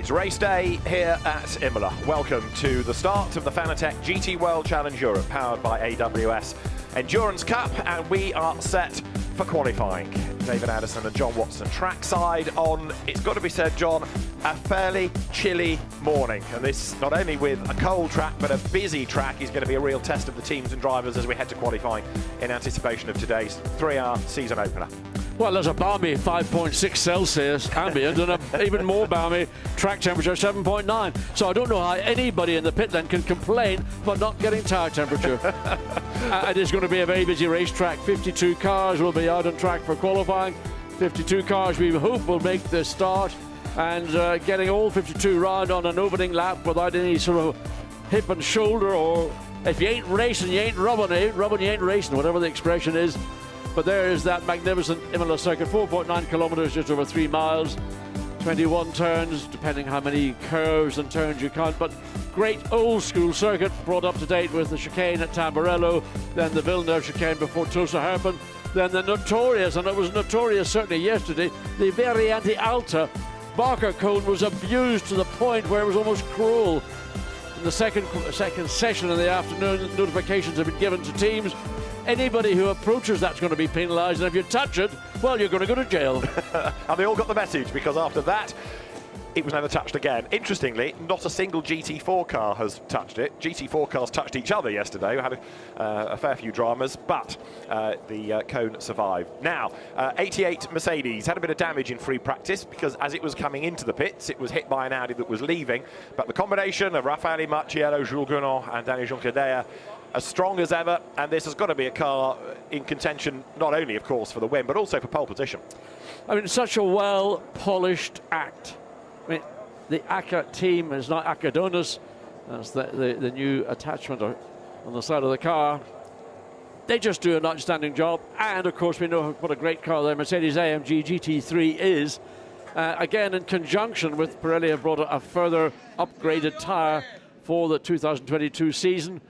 It's race day here at Imola. Welcome to the start of the Fanatec GT World Challenge Europe, powered by AWS Endurance Cup, and we are set for qualifying. David Addison and John Watson trackside on, it's got to be said, John, a fairly chilly morning. And this, not only with a cold track, but a busy track, is going to be a real test of the teams and drivers as we head to qualifying in anticipation of today's 3-hour season opener. Well, there's a balmy 5.6 Celsius ambient and an even more balmy track temperature, 7.9. So I don't know how anybody in the pit then can complain about not getting tyre temperature. It is going to be a very busy racetrack. 52 cars will be out on track for qualifying. 52 cars we hope will make the start, and getting all 52 round on an opening lap without any sort of hip and shoulder, or if you ain't racing, you ain't rubbing, you ain't racing, whatever the expression is. But there is that magnificent Imola circuit, 4.9 kilometres, just over 3 miles, 21 turns, depending how many curves and turns you count. But great old school circuit, brought up to date with the chicane at Tamburello, then the Villeneuve chicane before Tosa Herpen, then the notorious, and it was notorious certainly yesterday, the Variante Alta Barker cone was abused to the point where it was almost cruel. In the second session in the afternoon, notifications have been given to teams. Anybody who approaches that's going to be penalised, and if you touch it, well, you're going to go to jail. And they all got the message, because after that, it was never touched again. Interestingly, not a single GT4 car has touched it. GT4 cars touched each other yesterday. We had a fair few dramas, but the cone survived. Now, 88 Mercedes had a bit of damage in free practice, because as it was coming into the pits, it was hit by an Audi that was leaving. But the combination of Raffaele Marciello, Jules Gounon and Daniel Juncadella as strong as ever, and this has got to be a car in contention, not only, of course, for the win, but also for pole position. I mean, such a well-polished act. I mean, the ACA team is not Acadonis. That's the new attachment on the side of the car. They just do an outstanding job. And, of course, we know what a great car their Mercedes-AMG GT3 is. Again, in conjunction with Pirelli, have brought a further upgraded tyre for the 2022 season.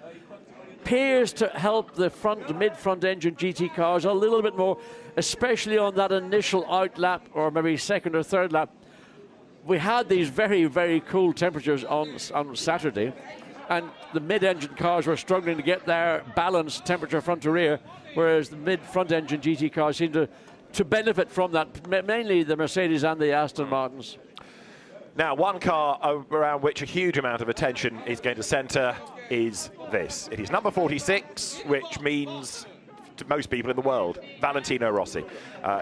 Appears to help the mid-front engine GT cars a little bit more, especially on that initial out lap, or maybe second or third lap. We had these very, very cool temperatures on Saturday, and the mid-engine cars were struggling to get their balanced temperature front to rear, whereas the mid-front engine GT cars seem to benefit from that, mainly the Mercedes and the Aston Martins. Now, one car around which a huge amount of attention is going to centre is this. It is number 46, which means to most people in the world, Valentino Rossi.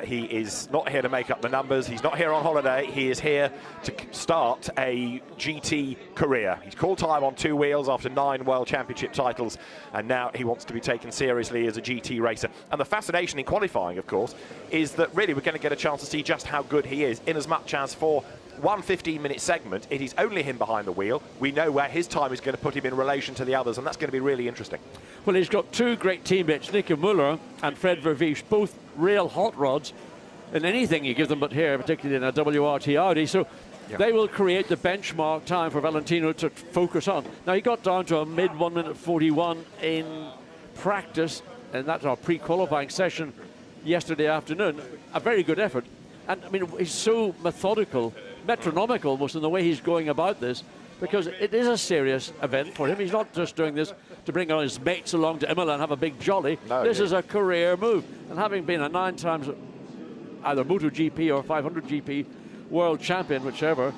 He is not here to make up the numbers. He's not here on holiday. He is here to start a GT career. He's called time on 2 wheels after 9 World Championship titles, and now he wants to be taken seriously as a GT racer. And the fascination in qualifying, of course, is that really we're going to get a chance to see just how good he is, in as much as for one 15-minute segment, it is only him behind the wheel. We know where his time is going to put him in relation to the others, and that's going to be really interesting. Well, he's got 2 great teammates, Imola and Fred Vervisch, both real hot rods in anything you give them but here, particularly in a WRT Audi. So they will create the benchmark time for Valentino to focus on. Now, he got down to a mid 1 minute 41 in practice, and that's our pre-qualifying session yesterday afternoon. A very good effort. And, I mean, he's so methodical, metronomical almost in the way he's going about this, because it is a serious event for him. He's not just doing this to bring on his mates along to Imola and have a big jolly. No, this is a career move. And having been a 9 times either MotoGP or 500 GP world champion, whichever,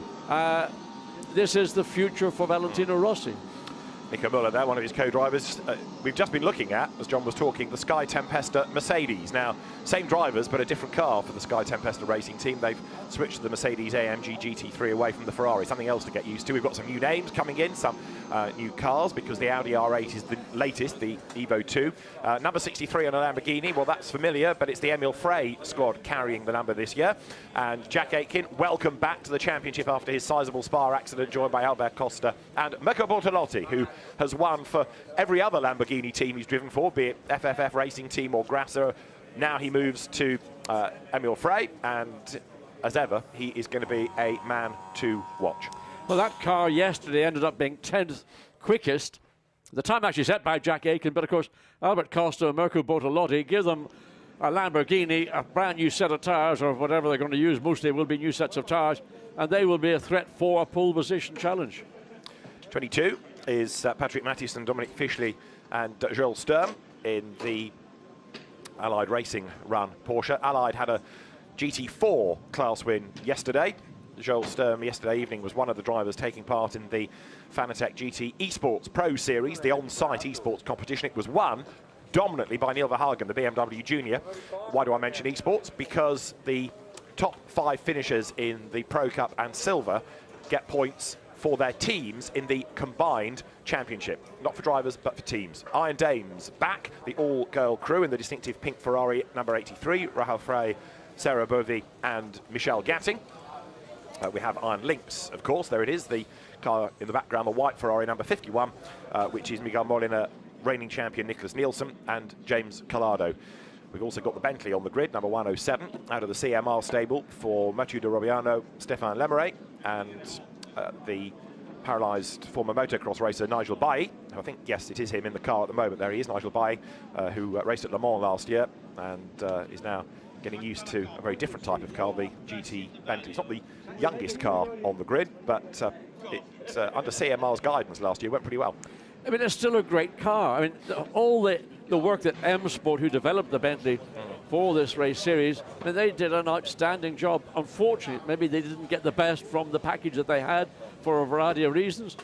this is the future for Valentino Rossi. Imola there, one of his co-drivers. We've just been looking at, as John was talking, the Sky Tempesta Mercedes. Now, same drivers, but a different car for the Sky Tempesta racing team. They've switched the Mercedes-AMG GT3 away from the Ferrari, something else to get used to. We've got some new names coming in, some new cars, because the Audi R8 is the latest, the Evo 2. Number 63 on a Lamborghini, well, that's familiar, but it's the Emil Frey squad carrying the number this year. And Jack Aitken, welcome back to the championship after his sizable Spa accident, joined by Albert Costa and Mirko Bortolotti, who has won for every other Lamborghini team he's driven for, be it FFF Racing Team or Grasser. Now he moves to Emil Frey, and as ever, he is going to be a man to watch. Well, that car yesterday ended up being 10th quickest. The time actually set by Jack Aitken, but of course, Albert Costa and Mirko Bortolotti give them a Lamborghini, a brand new set of tyres, or whatever they're going to use. Mostly will be new sets of tyres. and they will be a threat for a pole position challenge. 22 is Patrick Matthiessen, Dominic Fischli and Joel Sturm in the Allied Racing Run Porsche. Allied had a GT4 class win yesterday. Joel Sturm yesterday evening was one of the drivers taking part in the Fanatec GT Esports Pro Series, the on-site esports competition. It was won dominantly by Neil Verhagen, the BMW Junior. Why do I mention esports? Because the top 5 finishers in the Pro Cup and Silver get points for their teams in the combined championship. Not for drivers, but for teams. Iron Dames back, the all-girl crew in the distinctive pink Ferrari number 83, Rahel Frey, Sarah Bovy and Michelle Gatting. We have Iron Lynx, of course, there it is, the car in the background, the white Ferrari number 51, which is Miguel Molina, reigning champion Nicholas Nielsen and James Collado. We've also got the Bentley on the grid, number 107, out of the CMR stable for Mathieu de Robiano, Stéphane Lemeray, and the paralysed former motocross racer Nigel Bailly. I think, yes, it is him in the car at the moment. There he is, Nigel Bailly, who raced at Le Mans last year and is now getting used to a very different type of car, the GT Bentley. It's not the youngest car on the grid, but it, under CMR's guidance last year, went pretty well. I mean, it's still a great car. I mean, all the work that M Sport, who developed the Bentley for this race series, I mean, they did an outstanding job. Unfortunately, maybe they didn't get the best from the package that they had for a variety of reasons.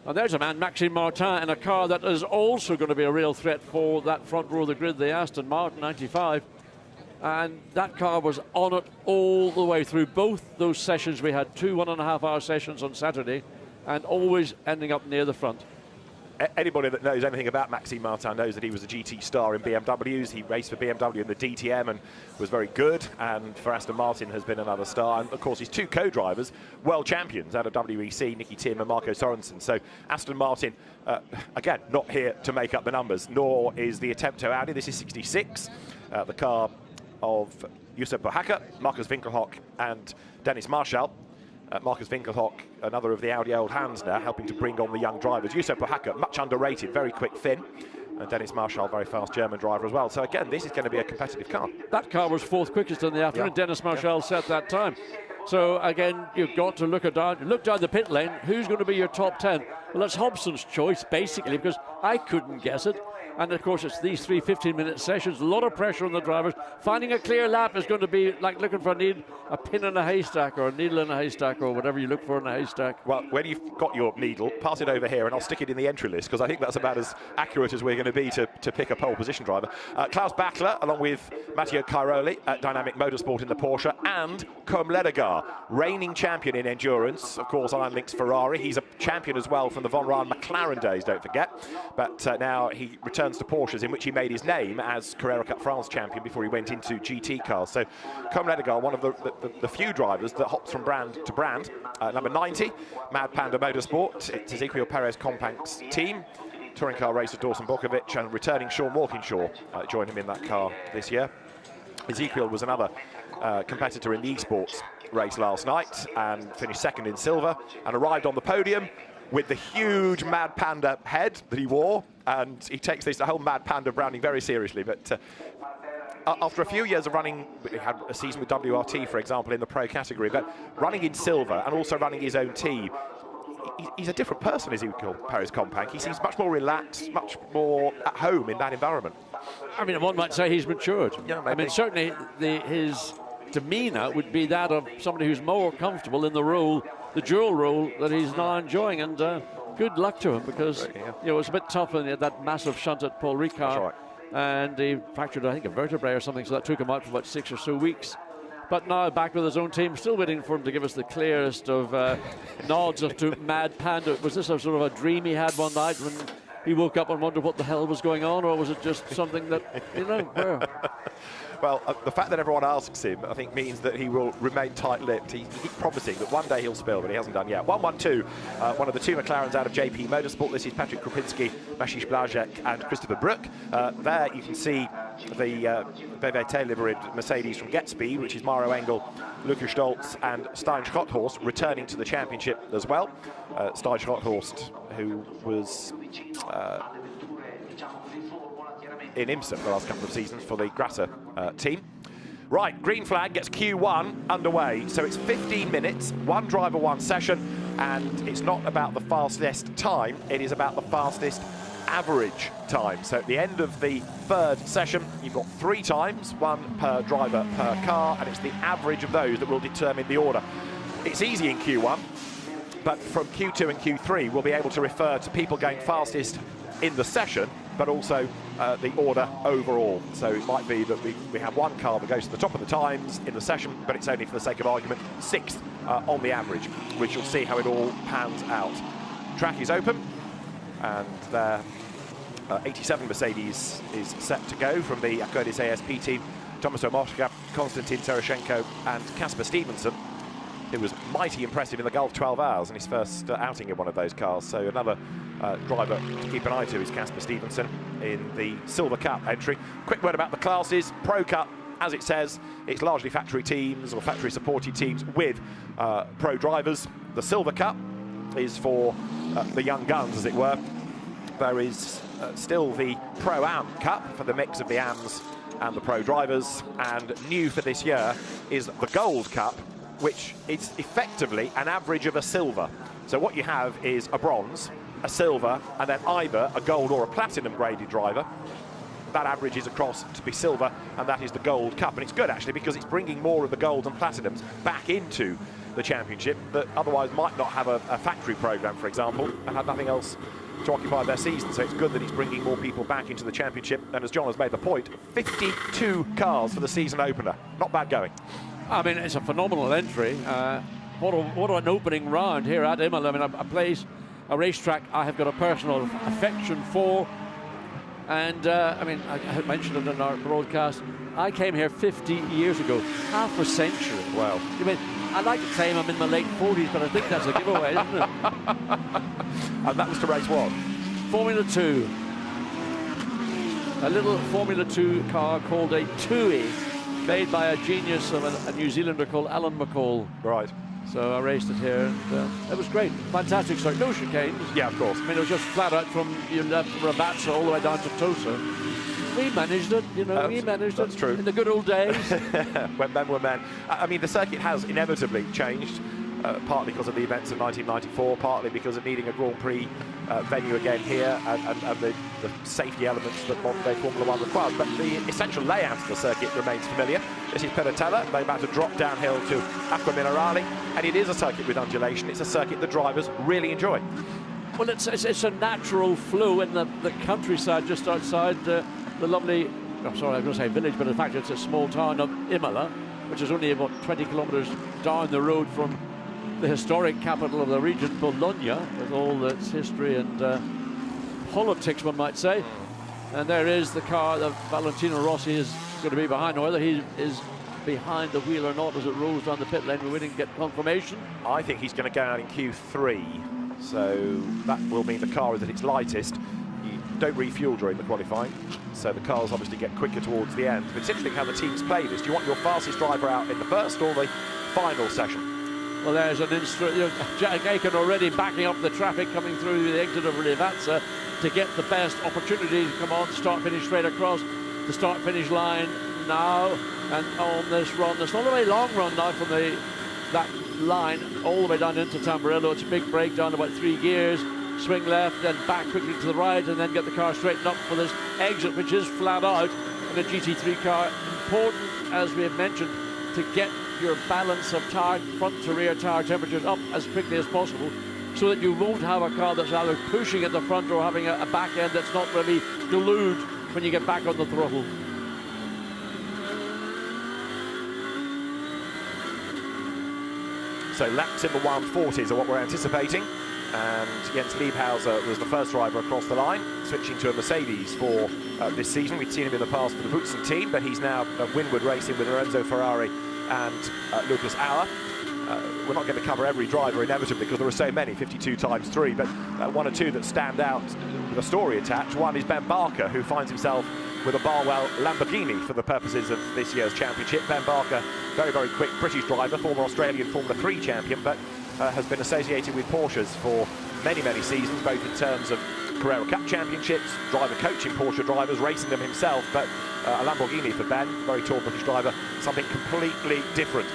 And there's a man, Maxime Martin, in a car that is also going to be a real threat for that front row of the grid, the Aston Martin 95. And that car was on it all the way through both those sessions. We had 2 1.5-hour sessions on Saturday and always ending up near the front. Anybody that knows anything about Maxime Martin knows that he was a GT star in BMWs. He raced for BMW in the DTM and was very good, and for Aston Martin has been another star. And of course his 2 co-drivers, world champions out of WEC, Nicky Tim and Marco Sorensen. So Aston Martin, again, not here to make up the numbers, nor is the Attempto Audi. This is 66, the car of Josep Bohacker, Marcus Winkelhock and Dennis Marshall. Marcus Winkelhock, another of the Audi old hands now, helping to bring on the young drivers. Josep Bohacker, much underrated, very quick fin. And Dennis Marshall, very fast German driver as well. So again, this is going to be a competitive car. That car was 4th quickest in the afternoon. Yeah. Dennis Marshall set that time. So again, you've got to look down the pit lane. Who's going to be your top 10? Well, that's Hobson's choice, basically, because I couldn't guess it. And of course, it's these 3 15-minute sessions, a lot of pressure on the drivers. Finding a clear lap is going to be like looking for a pin in a haystack, or a needle in a haystack, or whatever you look for in a haystack. Well, when you've got your needle, pass it over here and I'll stick it in the entry list, because I think that's about as accurate as we're going to be to pick a pole position driver. Klaus Bachler, along with Matteo Cairoli at Dynamic Motorsport in the Porsche, and Côme Ledegar, reigning champion in endurance, of course, Iron Lynx Ferrari. He's a champion as well from the Von Rahn McLaren days, don't forget. But now he returns to Porsches, in which he made his name as Carrera Cup France champion before he went into GT cars. So Côme Ledegar, one of the few drivers that hops from brand to brand. Number 90, Mad Panda Motorsport. It's Ezekiel Perez Compact's team. Touring car racer Dawson Bokovic and returning Sean Walkinshaw joined him in that car this year. Ezekiel was another competitor in the esports race last night and finished 2nd in silver and arrived on the podium with the huge Mad Panda head that he wore, and he takes the whole Mad Panda branding very seriously. But after a few years of running, he had a season with WRT, for example, in the pro category, but running in silver and also running his own team, he's a different person, Ezekiel Perez Compact. He seems much more relaxed, much more at home in that environment. I mean, one might say he's matured. Yeah, maybe. I mean, certainly his demeanour would be that of somebody who's more comfortable in the role, the dual role that he's now enjoying, and good luck to him, because you know, it was a bit tough when he had that massive shunt at Paul Ricard, and he fractured, I think, a vertebrae or something, so that took him out for about 6 or so weeks. But now back with his own team, still waiting for him to give us the clearest of nods to Mad Panda. Was this a sort of a dream he had one night when he woke up and wondered what the hell was going on, or was it just something that, you know, where? Well, the fact that everyone asks him, I think, means that he will remain tight-lipped. He keeps promising that one day he'll spill, but he hasn't done yet. 112, one of the 2 McLarens out of JP Motorsport. This is Patrick Krupinski, Mashish Blazek, and Christopher Brook. There you can see the BVT liveried Mercedes from GetSpeed, which is Mauro Engel, Lukas Stolz, and Stein Schotthorst returning to the championship as well. Stein Schotthorst, who was in IMSA for the last couple of seasons for the Grasser team. Right, green flag gets Q1 underway. So it's 15 minutes, one driver, one session, and it's not about the fastest time, it is about the fastest average time. So at the end of the third session, you've got 3 times, one per driver per car, and it's the average of those that will determine the order. It's easy in Q1, but from Q2 and Q3, we'll be able to refer to people going fastest in the session, but also the order overall. So it might be that we have one car that goes to the top of the times in the session, but it's only, for the sake of argument, 6th on the average, which you'll see how it all pans out. Track is open, and their 87 Mercedes is set to go from the Acurdis ASP team. Thomas Omotka, Konstantin Terashenko and Casper Stevenson, who was mighty impressive in the Gulf 12 Hours in his first outing in one of those cars. So another driver to keep an eye to is Casper Stevenson in the Silver Cup entry. Quick word about the classes. Pro Cup, as it says, it's largely factory teams or factory supported teams with pro drivers. The Silver Cup is for the young guns, as it were. There is still the Pro-Am Cup for the mix of the AMs and the pro drivers, and new for this year is the Gold Cup, which is effectively an average of a silver. So what you have is a bronze, a silver, and then either a gold or a platinum graded driver. That averages across to be silver, and that is the Gold Cup. And it's good, actually, because it's bringing more of the golds and platinums back into the championship that otherwise might not have a factory program, for example, and have nothing else to occupy their season. So it's good that he's bringing more people back into the championship. And as John has made the point, 52 cars for the season opener. Not bad going. I mean, it's a phenomenal entry. What an opening round here at Imola. I mean, a place, a racetrack I have got a personal affection for. And I mean, I mentioned it in our broadcast. I came here 50 years ago, half a century. Wow. I mean, I'd like to claim I'm in my late 40s, but I think that's a giveaway, isn't it? And that was to race what? Formula 2. A little Formula 2 car called a Tui, made by a genius of a New Zealander called Alan McCall. Right. So I raced it here, and it was great. Fantastic start. No chicanes. Yeah, of course. I mean, it was just flat out from Rabatza all the way down to Tosa. We managed it, you know, we managed it. That's true. In the good old days. When men were men. I mean, the circuit has inevitably changed, partly because of the events of 1994, partly because of needing a Grand Prix venue again here, and the safety elements that modern-day Formula 1 requires. But the essential layout of the circuit remains familiar. This is Pedotella. They're about to drop downhill to Acqua Minerale, and it is a circuit with undulation. It's a circuit the drivers really enjoy. Well, it's a natural flow in the countryside just outside the lovely, I'm sorry, I was going to say village, but in fact it's a small town of Imola, which is only about 20 kilometres down the road from the historic capital of the region, Bologna, with all its history and politics, one might say. And there is the car that Valentino Rossi is going to be behind. Whether he is behind the wheel or not as it rolls down the pit lane, we didn't get confirmation. I think he's going to go out in Q3, so that will mean the car is at its lightest. You don't refuel during the qualifying, so the cars obviously get quicker towards the end. But it's interesting how the teams play this. Do you want your fastest driver out in the first or the final session? Well, there's an Jack Aiken already backing up the traffic coming through the exit of Rabatza to get the best opportunity to come on, start-finish straight across the start-finish line now. And on this run, it's not a very long run now from that line all the way down into Tamburello. It's a big breakdown, about 3 gears, swing left, then back quickly to the right, and then get the car straightened up for this exit, which is flat out in a GT3 car. Important, as we have mentioned, to get your balance of tire, front to rear tire temperatures up as quickly as possible, so that you won't have a car that's either pushing at the front or having a back end that's not really glued when you get back on the throttle. So laps in the 140s are what we're anticipating, and Jens Liebhauser was the first driver across the line, switching to a Mercedes for this season. We'd seen him in the past for the Boutsen team, but he's now at Winwood racing with Lorenzo Ferrari and Lucas Auer. We're not going to cover every driver inevitably because there are so many, 52 times 3, but one or two that stand out with a story attached. One is Ben Barker, who finds himself with a Barwell Lamborghini for the purposes of this year's championship. Ben Barker, very, very quick British driver, former Australian Formula 3 champion, but has been associated with Porsches for many, many seasons, both in terms of Carrera Cup Championships, driver coaching Porsche drivers, racing them himself, but a Lamborghini for Ben, very tall British driver, something completely different.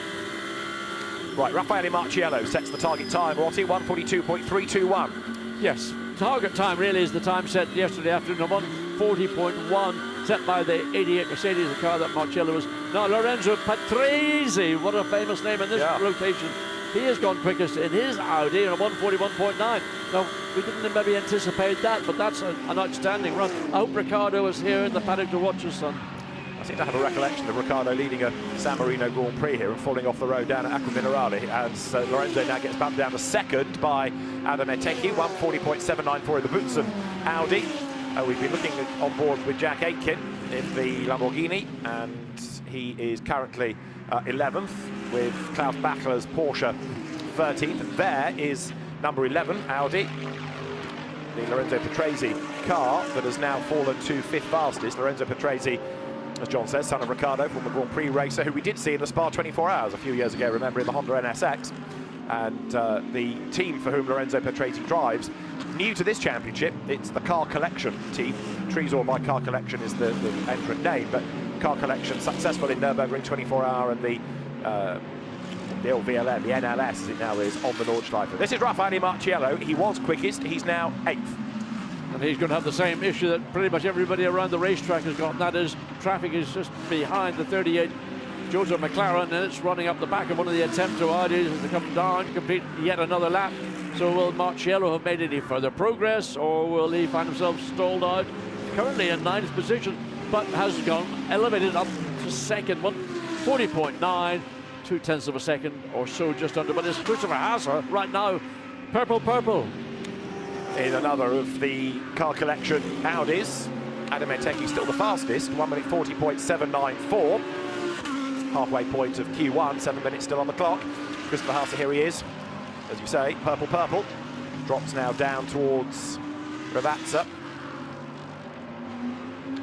Right, Raffaele Marciello sets the target time, Rossi, 1:42.321. Yes, target time really is the time set yesterday afternoon, 1:40.1, set by the 88 Mercedes, the car that Marciello was. Now Lorenzo Patrese, what a famous name in this rotation. He has gone quickest in his Audi in a 1:41.9. Now, we didn't maybe anticipate that, but that's an outstanding run. I hope Riccardo was here in the paddock to watch his son. I seem to have a recollection of Riccardo leading a San Marino Grand Prix here and falling off the road down at Acqua Minerale, as Lorenzo now gets bumped down to second by Adam Itecki, 1:40.794 in the Butson Audi. We've been looking on board with Jack Aitken in the Lamborghini, and he is currently 11th with Klaus Bachler's Porsche 13th. And there is number 11 Audi, the Lorenzo Patrese car that has now fallen to 5th fastest. Lorenzo Patrese, as John says, son of Riccardo, former Grand Prix racer, who we did see in the Spa 24 Hours a few years ago, remember, in the Honda NSX. And the team for whom Lorenzo Patrese drives, new to this championship, it's the Car Collection team. Tresor by Car Collection is the entrant name, but Car Collection successful in Nürburgring 24 Hour and the old VLN, the NLS as it now is, on the Nordschleife. This is Raffaele Marciello. He was quickest, he's now 8th. And he's going to have the same issue that pretty much everybody around the racetrack has got, and that is traffic is just behind the 38 Joseph McLaren, and it's running up the back of one of the Attempto Audis as they come down to complete yet another lap. So will Marciello have made any further progress, or will he find himself stalled out? Currently in 9th position, but has gone elevated up to second, 1:40.9, 0.2 of a second or so just under. But it's Christopher Haase right now, purple. In another of the Car Collection Audis, Adam Itecki still the fastest, 1:40.794. Halfway point of Q1, 7 minutes still on the clock. Christopher Haase, here he is, as you say, purple. Drops now down towards Ravazza,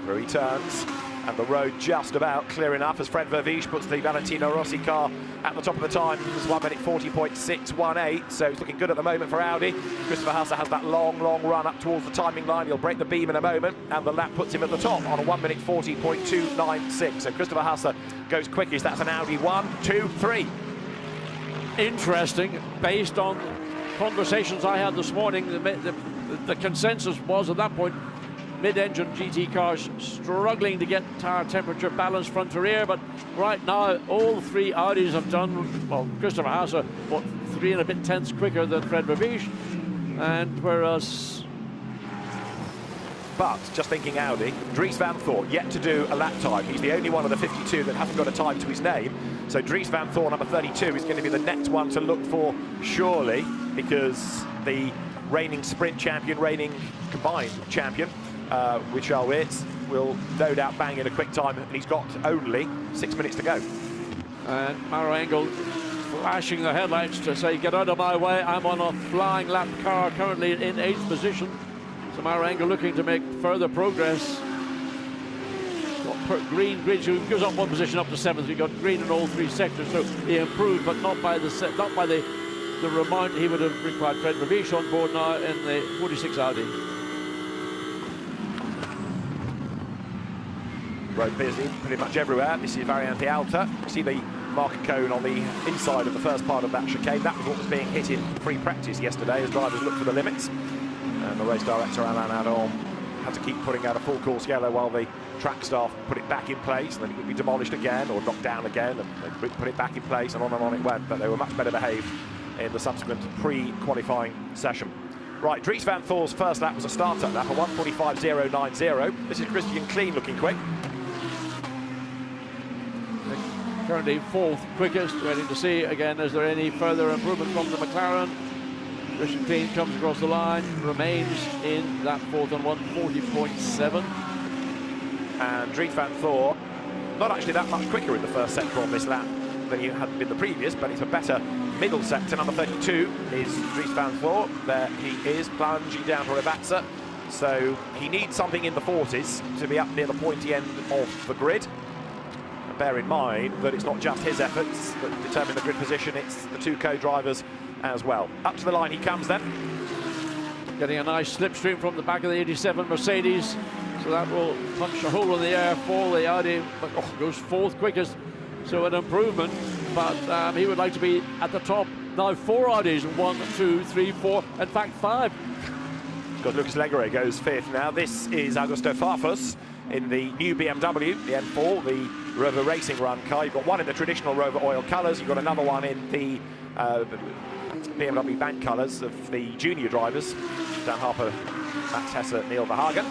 where he turns, and the road just about clear enough as Fred Verviche puts the Valentino Rossi car at the top of the time. It was 1:40.618, so it's looking good at the moment for Audi. Christopher Haase has that long run up towards the timing line. He'll break the beam in a moment, and the lap puts him at the top on a 1:40.296. So Christopher Haase goes quickest. That's an Audi 1, 2, 3. Interesting, based on conversations I had this morning, the consensus was at that point, mid-engine GT cars struggling to get tire temperature balance front to rear, but right now all 3 Audis have done, well, Christopher Haase, 3 and a bit tenths quicker than Fred Verviche, and whereas... But, just thinking Audi, Dries Van Thorn yet to do a lap time. He's the only one of the 52 that hasn't got a time to his name. So Dries Van Thorn, number 32, is going to be the next one to look for, surely, because the reigning sprint champion, reigning combined champion, with Charles Wirtz, will no doubt bang in a quick time, and he's got only 6 minutes to go. And Maro Engel flashing the headlights to say, get out of my way, I'm on a flying lap car, currently in 8th position. So Maro Engel looking to make further progress. Got green, so he goes up 1 position up to 7th. We got green in all 3 sectors, so he improved, but not by the amount he would have required. Fred Verviche on board now in the 46 Audi. Road busy pretty much everywhere. This is Variante Alta. You see the marker cone on the inside of the first part of that chicane. That was what was being hit in pre-practice yesterday as drivers looked for the limits. And the race director, Alain Adon, had to keep putting out a full course yellow while the track staff put it back in place, and then it would be demolished again or knocked down again, and they put it back in place, and on it went. But they were much better behaved in the subsequent pre-qualifying session. Right, Dries Van Thor's first lap was a start-up lap, a 1:45.090. This is Christian Klein looking quick. Currently 4th quickest, waiting to see again, is there any further improvement from the McLaren. Christian Klein comes across the line, remains in that 4th on 1:40.7. And Dries Van Thor, not actually that much quicker in the first sector on this lap than he had been the previous, but it's a better middle sector. Number 32 is Dries Van Thor. There he is, plunging down to Ravazza. So he needs something in the 40s to be up near the pointy end of the grid. And bear in mind that it's not just his efforts that determine the grid position, it's the 2 co-drivers as well. Up to the line he comes then. Getting a nice slipstream from the back of the 87 Mercedes. So that will punch a hole in the air for the Audi, but goes fourth quickest. So an improvement, but he would like to be at the top. Now 4 Audis, 1, 2, 3, 4, in fact 5. Got Lucas Legere goes 5th now. This is Augusto Farfus in the new BMW, the M4, the Rover Racing Run car. You've got one in the traditional Rover oil colours. You've got another one in the BMW bank colours of the junior drivers. Dan Harper, Matt Tesser, Neil Verhagen.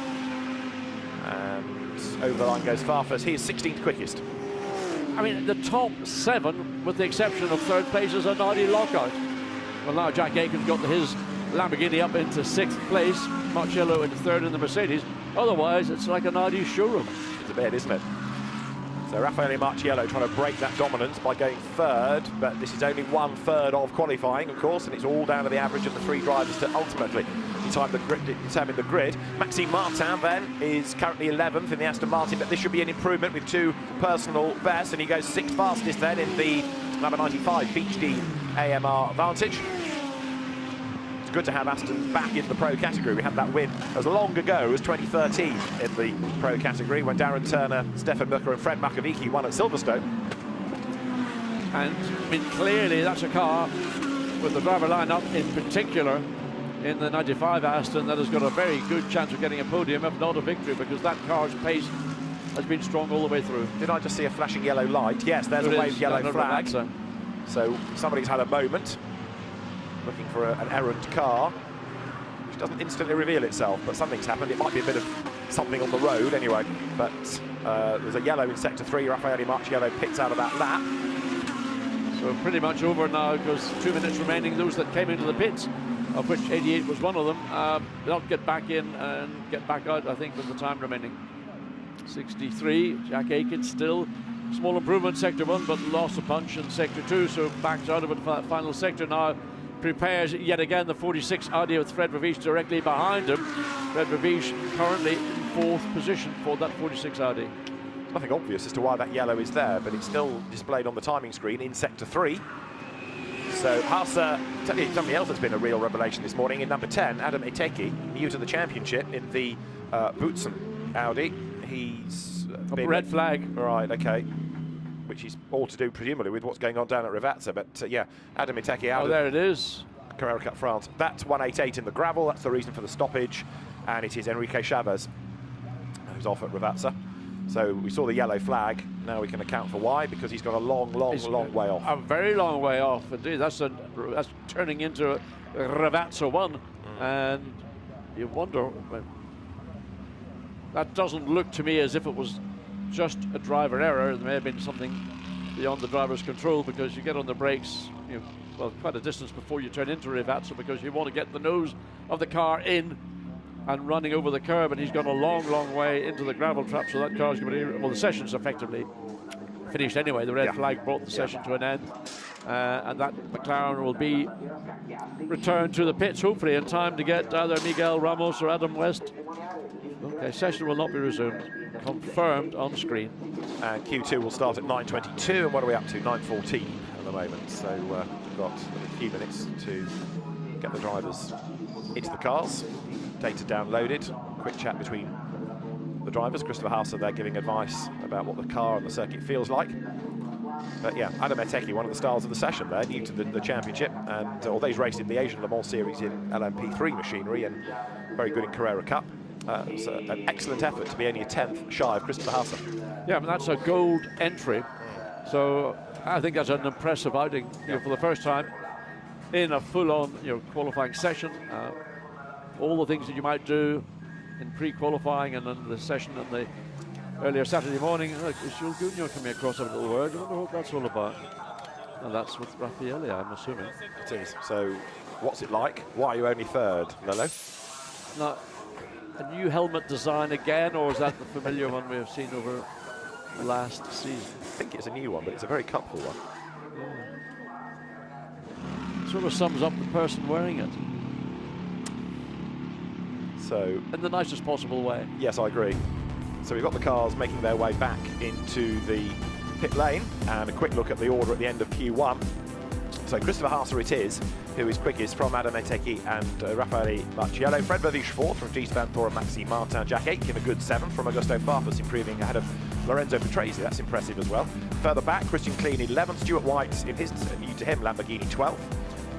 And over the line goes Farfus. He is 16th quickest. I mean, the top 7, with the exception of 3rd place, is an Audi lockout. Well, now Jack Aitken's got his Lamborghini up into 6th place, Marcello into 3rd in the Mercedes. Otherwise, it's like an Audi showroom. It's a bit, isn't it? So Raffaele Marciello trying to break that dominance by going 3rd, but this is only 1/3 of qualifying, of course, and it's all down to the average of the 3 drivers to ultimately determine the grid. Maxime Martin then is currently 11th in the Aston Martin, but this should be an improvement with 2 personal bests, and he goes 6th fastest then in the number 95 Beach-D AMR Vantage. It's good to have Aston back in the pro category. We had that win as long ago as 2013 in the pro category when Darren Turner, Stefan Mucker and Fred Makovici won at Silverstone. And I mean, clearly that's a car with the driver lineup in particular in the 95 Aston that has got a very good chance of getting a podium, if not a victory, because that car's pace has been strong all the way through. Did I just see a flashing yellow light? Yes, there's a waved yellow flag. So somebody's had a moment looking for an errant car, which doesn't instantly reveal itself, but something's happened. It might be a bit of something on the road anyway, but there's a yellow in sector 3. Raffaele Marciello picked out of that lap. So pretty much over now, because 2 minutes remaining. Those that came into the pits, of which 88 was one of them, they'll get back in and get back out, I think, with the time remaining. 63, Jack Aitken still. Small improvement sector 1, but lost a punch in sector 2, so backs out of it for that final sector now. Prepares yet again the 46 Audi with Fred Ravish directly behind him. Fred Ravish currently in 4th position for that 46 Audi. Nothing obvious as to why that yellow is there, but it's still displayed on the timing screen in sector 3. So Haase, somebody else that's been a real revelation this morning in number 10, Adam Itecki, new to the championship in the Boutsen Audi. He's been red flag. Right, okay. Which is all to do, presumably, with what's going on down at Rivazza. But yeah, Adam Itecki out. Oh, there it is. Carrera Cup France. That's 188 in the gravel. That's the reason for the stoppage. And it is Enrique Chavez who's off at Rivazza. So we saw the yellow flag. Now we can account for why, because he's got a long way off. A very long way off, indeed. That's turning into a Rivazza 1. And you wonder, that doesn't look to me as if it was just a driver error. There may have been something beyond the driver's control, because you get on the brakes, well, quite a distance before you turn into Rivazza, because you want to get the nose of the car in and running over the curb, and he's gone a long way into the gravel trap, so that car's going to be, well, the session's effectively finished anyway. The red flag brought the session to an end, and that McLaren will be returned to the pits, hopefully in time to get either Miguel Ramos or Adam West. Okay, session will not be resumed. Confirmed on screen. And Q2 will start at 9:22, and what are we up to? 9:14 at the moment. So we've got a few minutes to get the drivers into the cars. Data downloaded. Quick chat between the drivers. Christopher Haase there giving advice about what the car and the circuit feels like. But yeah, Adam Itecki, one of the stars of the session there, new to the championship, and although he's raced in the Asian Le Mans series in LMP3 machinery and very good in Carrera Cup. It's an excellent effort to be only a 10th shy of Christopher Haase. Yeah, I mean, that's a gold entry. So I think that's an impressive outing for the first time in a full-on qualifying session. All the things that you might do in pre-qualifying and then the session and the earlier Saturday morning. Look, is Jules Gougnot coming across a little word? I wonder what that's all about. And that's with Raffaele, I'm assuming. It is. So what's it like? Why are you only 3rd, Lolo? Now, a new helmet design again, or is that the familiar one we have seen over last season? I think it's a new one, but it's a very cupful one. Yeah. Sort of sums up the person wearing it. So, in the nicest possible way. Yes, I agree. So we've got the cars making their way back into the pit lane, and a quick look at the order at the end of Q1. So Christopher Haase it is, who is quickest from Adam Itecki and Raffaele Marciello. Fred Verviche fourth from Gisbert Thor and Maxime Martin. Jack Aitken a good 7th from Augusto Farfus, improving ahead of Lorenzo Patrese. That's impressive as well. Further back, Christian Klein 11th, Stuart White in his new to him Lamborghini 12th,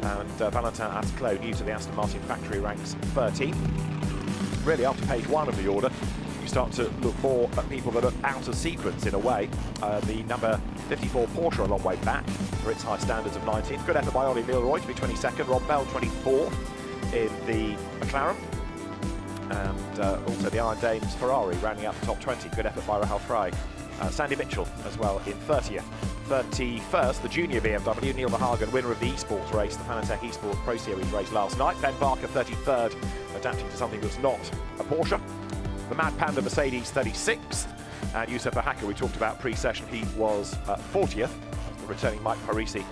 and Valentin Asclot, new to the Aston Martin factory, ranks 13th. Really, after page 1 of the order, you start to look more at people that are out of sequence in a way. The number 54 Porsche a long way back for its high standards of 19th. Good effort by Ollie Milroy to be 22nd. Rob Bell 24th in the McLaren. And also the Iron Dames Ferrari rounding out the top 20. Good effort by Rahal Frey. Sandy Mitchell as well in 30th. 31st, the junior BMW, Neil Verhagen, winner of the esports race, the Fanatec esports Pro Series race last night. Ben Barker 33rd, adapting to something that's not a Porsche. The Mad Panda Mercedes 36th, and Youssef Ahaka, we talked about pre-session, he was 40th. The returning Mike Parisi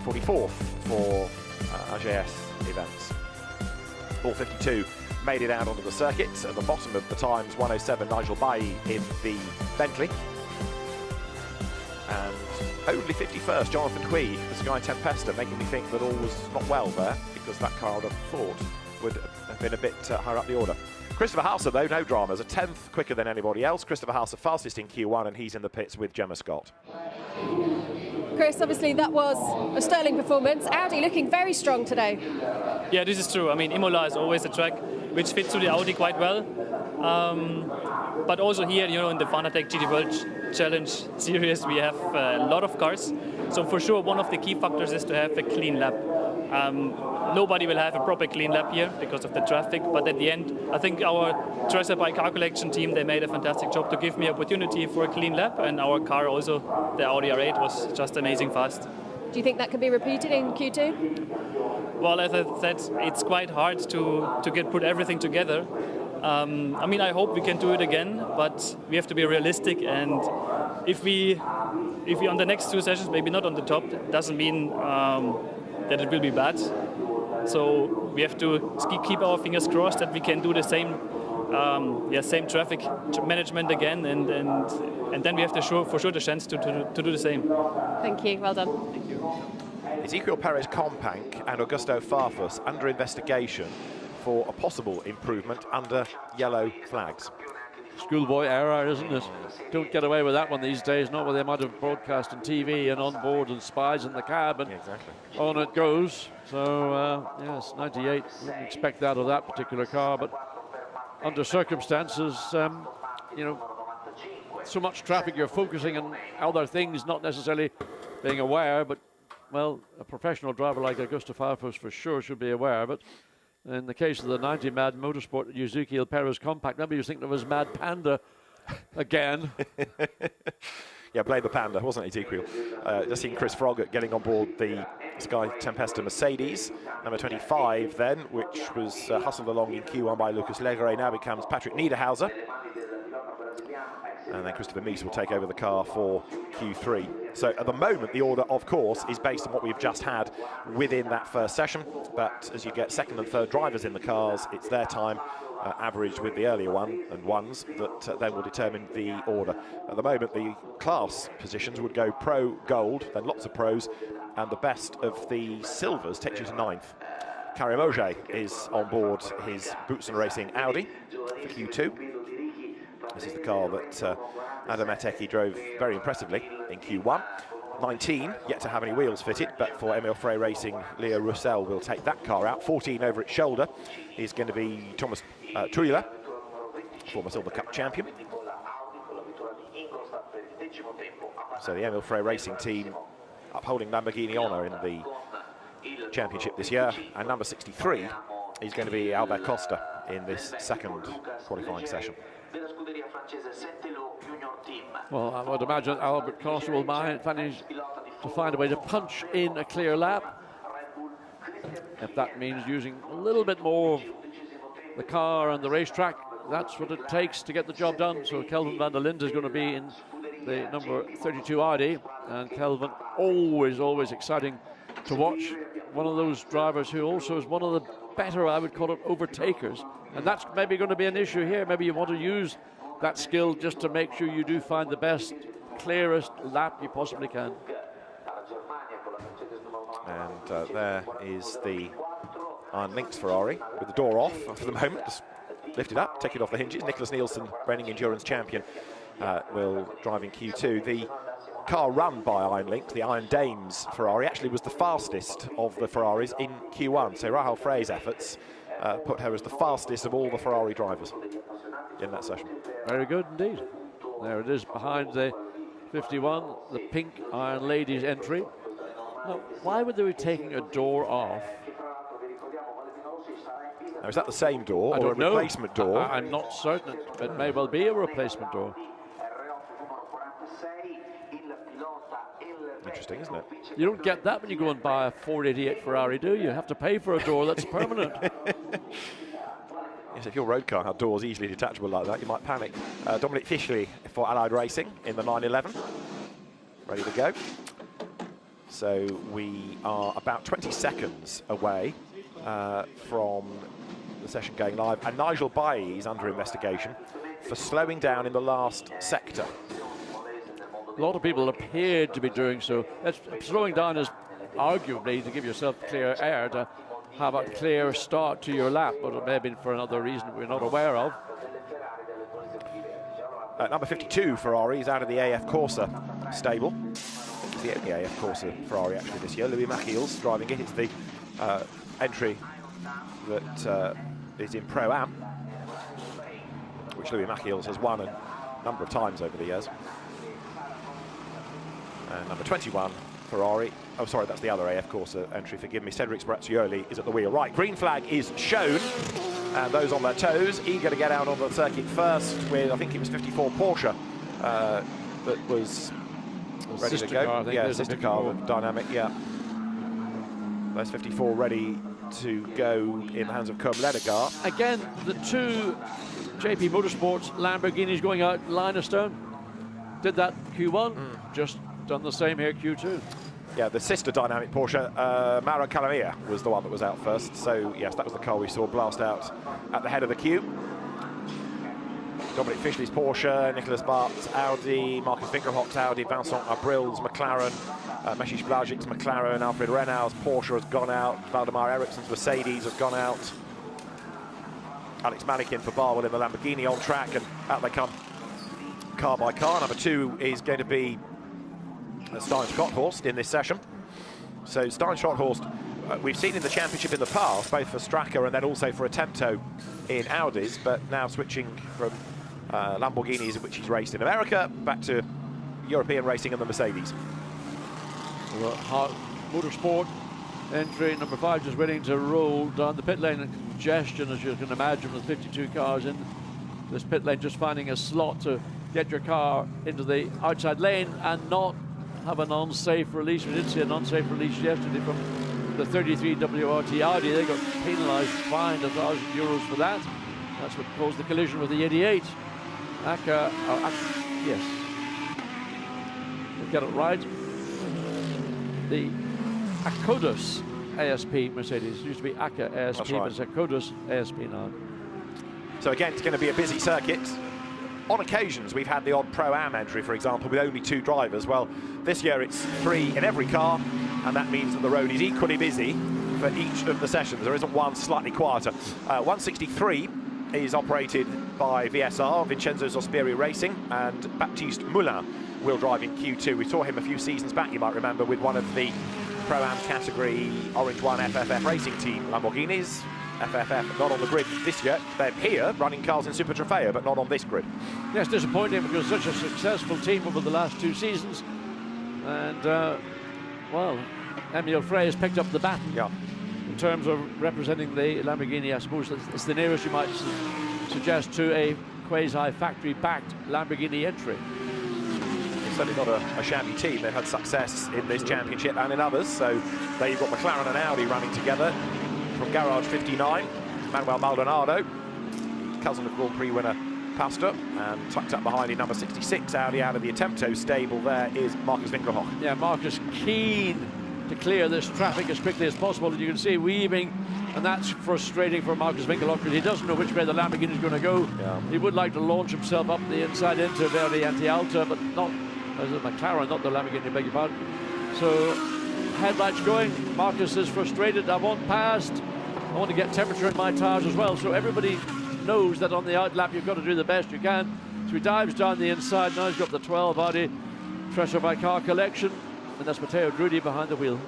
44th for AWS events. All 52 made it out onto the circuit. At the bottom of the times, 107 Nigel Bailly in the Bentley. And only 51st Jonathan Hui, the Sky Tempesta, making me think that all was not well there, because that car I'd have thought would have been a bit higher up the order. Christopher Haase, though, no dramas, a 10th quicker than anybody else. Christopher Haase fastest in Q1, and he's in the pits with Gemma Scott. Chris, obviously that was a sterling performance. Audi looking very strong today. Yeah, this is true. I mean, Imola is always a track which fits to the Audi quite well. But also here, you know, in the Fanatec GT World Challenge series, we have a lot of cars. So for sure, one of the key factors is to have a clean lap. Nobody will have a proper clean lap here because of the traffic, but at the end, I think our Dresser by Car Collection team, they made a fantastic job to give me opportunity for a clean lap, and our car also, the Audi R8, was just amazing fast. Do you think that could be repeated in Q2? Well, as I said, it's quite hard to put everything together. I mean, I hope we can do it again, but we have to be realistic, and if we on the next 2 sessions, maybe not on the top, it doesn't mean that it will be bad. So we have to keep our fingers crossed that we can do the same, same traffic management again, and then we have for sure the chance to do the same. Thank you. Well done. Thank you. Ezekiel Perez Companc and Augusto Farfus under investigation for a possible improvement under yellow flags. Schoolboy error, isn't it? Don't get away with that one these days, not with the amount of broadcast and TV and on board and spies in the cab, and on it goes. So, yes, 98, wouldn't expect that of that particular car, but under circumstances, you know, so much traffic, you're focusing on other things, not necessarily being aware, but, well, a professional driver like Augusto Farfus for sure should be aware, but in the case of the 90 Mad Motorsport Ezekiel Perez Compact, maybe you think there was Mad Panda again. Yeah, blame the Panda, wasn't it, Ezekiel? Just seen Chris Froggatt getting on board the Sky Tempesta Mercedes, number 25 then, which was hustled along in Q1 by Lucas Legere, now becomes Patrick Niederhauser. And then Christopher Mies will take over the car for Q3. So at the moment, the order, of course, is based on what we've just had within that first session. But as you get second and third drivers in the cars, it's their time, averaged with the earlier ones, that then will determine the order. At the moment, the class positions would go pro, gold, then lots of pros, and the best of the silvers takes you to 9th. Karim Auger is on board his Boutsen Racing Audi for Q2. This is the car that Adam Itecki drove very impressively in Q1. 19, yet to have any wheels fitted, but for Emil Frey Racing, Leo Roussel will take that car out. 14 over its shoulder is going to be Thomas Truyler, former Silver Cup champion. So the Emil Frey Racing team upholding Lamborghini honour in the championship this year, and number 63 is going to be Albert Costa in this second qualifying session. Well, I would imagine Albert Costa will manage to find a way to punch in a clear lap. If that means using a little bit more of the car and the racetrack, that's what it takes to get the job done. So Kelvin van der Linde is going to be in the number 32 Audi, and Kelvin, always exciting to watch. One of those drivers who also is one of the better, I would call it, overtakers. And that's maybe going to be an issue here. Maybe you want to use that skill just to make sure you do find the best, clearest lap you possibly can. And there is the Iron Lynx Ferrari with the door off for the moment. Just lifted up, take it off the hinges. Nicholas Nielsen, reigning endurance champion, will drive in Q2. The car run by Iron Lynx, the Iron Dames Ferrari, actually was the fastest of the Ferraris in Q1. So Rahul Frey's efforts put her as the fastest of all the Ferrari drivers in that session. Very good indeed. There it is behind the 51, the pink Iron Ladies entry. Now, why would they be taking a door off? Now, is that the same door or a replacement door? I'm not certain. It may well be a replacement door. Interesting, isn't it? You don't get that when you go and buy a 488 Ferrari, do you? You have to pay for a door that's permanent. Yes, if your road car had doors easily detachable like that, you might panic. Dominic Fishley for Allied Racing in the 911. Ready to go. So we are about 20 seconds away from the session going live. And Nigel Bailly is under investigation for slowing down in the last sector. A lot of people appeared to be doing so. Slowing down is arguably to give yourself clear air, to have a clear start to your lap, but it may have been for another reason we're not aware of. Number 52 Ferrari is out of the AF Corsa stable. It's the only AF Corsa Ferrari actually this year. Louis Machiel's driving it. It's the entry that is in Pro-Am, which Louis Machiel's has won a number of times over the years. And number 21 Ferrari, oh sorry, that's the other AF Corsa entry, forgive me, Cedric Sprazzioli is at the wheel. Right, green flag is shown, and those on their toes, eager to get out on the circuit first with, I think it was 54 Porsche that was ready to go. Car, yeah, sister car with Dynamic, yeah. Those 54 ready to go in the hands of Comme Ledegar. Again, the two JP Motorsports Lamborghinis going out line of stone. Did that Q1, just done the same here Q2. Yeah, the sister Dynamic Porsche, Mauro Calamia was the one that was out first. So yes, that was the car we saw blast out at the head of the queue. Dominic Fishley's Porsche, Nicholas Bart's Audi, Marcus Winkelhock's Audi, Vincent Abril's McLaren, Meshish Blazic's McLaren, Alfred Renau's Porsche has gone out, Valdemar Ericsson's Mercedes has gone out, Alex Malikin for Barwell in the Lamborghini on track, and out they come car by car. Number 2 is going to be Stein Schotthorst in this session. So Stein Schotthorst, we've seen in the championship in the past, both for Straka and then also for Attempto in Audis, but now switching from Lamborghinis, which he's raced in America, back to European racing and the Mercedes. Motorsport entry number 5 just waiting to roll down the pit lane, and congestion, as you can imagine, with 52 cars in this pit lane, just finding a slot to get your car into the outside lane and not have an unsafe release. We did see an unsafe release yesterday from the 33 WRT Audi. They got penalised, fined €1,000 for that. That's what caused the collision with the 88. Yes, we'll get it right. The Akodus ASP Mercedes. It used to be ACA ASP, right, but it's Akodus ASP now. So again, it's going to be a busy circuit. On occasions, we've had the odd Pro-Am entry, for example, with only 2 drivers. Well, this year it's 3 in every car, and that means that the road is equally busy for each of the sessions. There isn't one slightly quieter. 163 is operated by VSR, Vincenzo Sospiri Racing, and Baptiste Moulin will drive in Q2. We saw him a few seasons back, you might remember, with one of the Pro-Am category Orange 1 FFF racing team Lamborghinis. FFF not on the grid this year. They're here running cars in Super Trofeo, but not on this grid. Yes, disappointing, because such a successful team over the last 2 seasons. And, well, Emil Frey has picked up the baton, yeah, in terms of representing the Lamborghini. I suppose it's the nearest you might suggest to a quasi-factory-backed Lamborghini entry. It's certainly not a shabby team. They've had success in this championship and in others. So there you've got McLaren and Audi running together. From Garage 59, Manuel Maldonado, cousin of Grand Prix winner Pastor, and tucked up behind in number 66 Audi out of the Attempto stable there is Marcus Winkelhock. Yeah, Marcus keen to clear this traffic as quickly as possible, and you can see weaving, and that's frustrating for Marcus Winkelhock because he doesn't know which way the Lamborghini is going to go. Yeah. He would like to launch himself up the inside into Verdi Anti-Alta, but not as a McLaren, not the Lamborghini, beg your pardon. So headlights going. Marcus is frustrated. I want past. I want to get temperature in my tyres as well. So everybody knows that on the out lap you've got to do the best you can. So he dives down the inside. Now he's got the 12 Audi. Pressure by car collection. And that's Matteo Drudi behind the wheel.